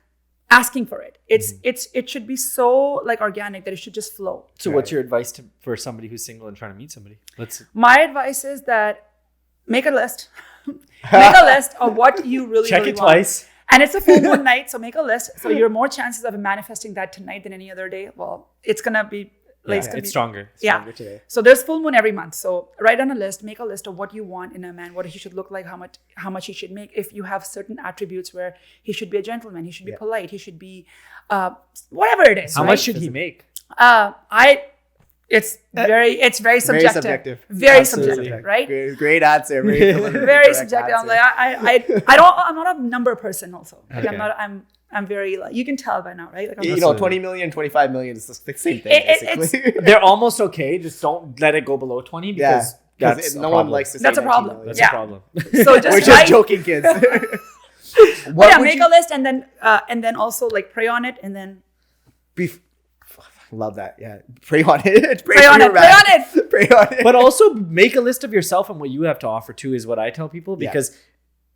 asking for it. It should be so like organic that it should just flow. So what's your advice for somebody who's single and trying to meet somebody? My advice is that make a list. Make a list of what you really check really it want. twice. And it's a full moon night, so make a list. So you're more chances of manifesting that tonight than any other day. Well, it's gonna be it's stronger. Yeah. Today. So there's full moon every month. So write on a list, make a list of what you want in a man, what he should look like, how much he should make. If you have certain attributes where he should be a gentleman, he should be polite, he should be whatever it is. How much should he make? It's very subjective. Very Very subjective, right? Great answer. Very subjective. I'm like, I'm not a number person also. Like, Okay. I'm very, like, you can tell by now, right? Like, You know, 20 million, 25 million is the same thing, basically. They're almost okay. Just don't let it go below 20 because that's no one likes to say That's a 19 problem. million. That's Yeah. a problem. So just We're just write, joking, kids. make a list and then also like pray on it and then Love that. Yeah. Pray on it. pray on it. Pray on it. But also make a list of yourself and what you have to offer too is what I tell people, because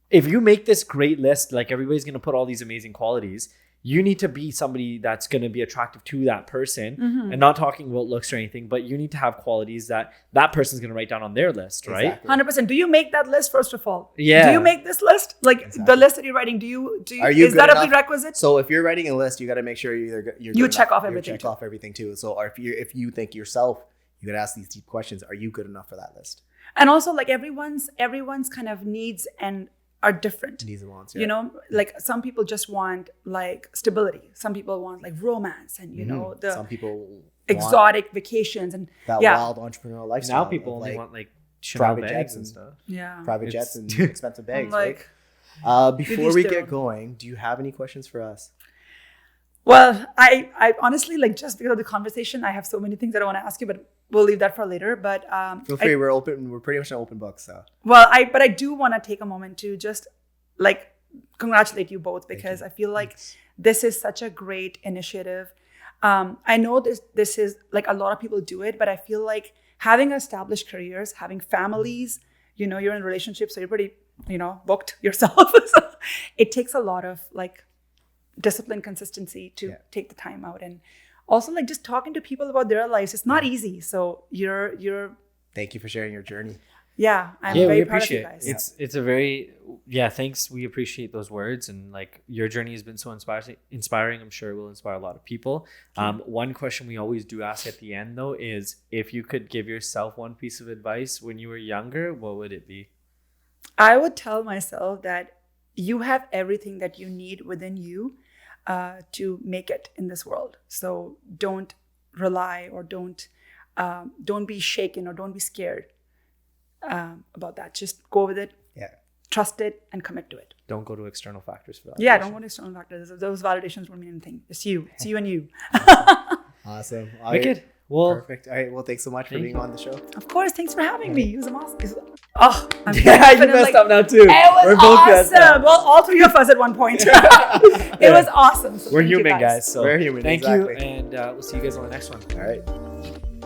if you make this great list, like everybody's going to put all these amazing qualities, you need to be somebody that's going to be attractive to that person, and not talking about looks or anything, but you need to have qualities that person's going to write down on their list, right? Exactly. 100%. Do you make that list first of all? Yeah. Do you make this list? Like the list that you're writing, do you Are you is that good a enough? prerequisite? So if you're writing a list, you got to make sure you're You good check enough. off everything Check too. off everything too. So or if you think yourself, you got to ask these deep questions. Are you good enough for that list? And also like everyone's kind of needs and are different. Needs and wants. You know, like some people just want like stability. Some people want like romance and you know the Some people exotic vacations and want that wild entrepreneurial lifestyle. Now people of, only like, want like Chanel private bags jets and and stuff. yeah. private jets and expensive bags. like, right? Before each we their get own. going, do you have any questions for us? Well, I honestly like just because of the conversation, I have so many things that I want to ask you, but we'll leave that for later. But Feel free. We're open. We're pretty much an open book. So I do want to take a moment to just like congratulate you both because I feel like this is such a great initiative. I know this is like a lot of people do it, but I feel like having established careers, having families, you know, you're in relationships, so you're pretty, you know, booked yourself. So it takes a lot of like discipline, consistency to take the time out, and also like just talking to people about their lives. It's not easy. So you're. thank you for sharing your journey. Yeah, I'm Yeah, very we proud of you appreciate guys. it's a very thanks. We appreciate those words, and like your journey has been so inspiring. I'm sure it will inspire a lot of people. One question we always do ask at the end though is if you could give yourself one piece of advice when you were younger, what would it be? I would tell myself that you have everything that you need within you to make it in this world. So don't rely or don't be shaken or don't be scared about that. Just go with it, trust it, and commit to it. Don't go to external factors for that. Yeah, don't go to external factors. Those validations won't mean anything. It's you and you. Awesome. Wicked. Well, Perfect. All right. Well, thanks so much for being on the show. Of course, thanks for having me. It was awesome. I'm yeah, you messed up now too. It was We're both messed up. awesome. Well, all three of us at one point. It was awesome. So We're thank you human, guys. So We're human, thank exactly. you, and we'll see you guys on the next one. All right.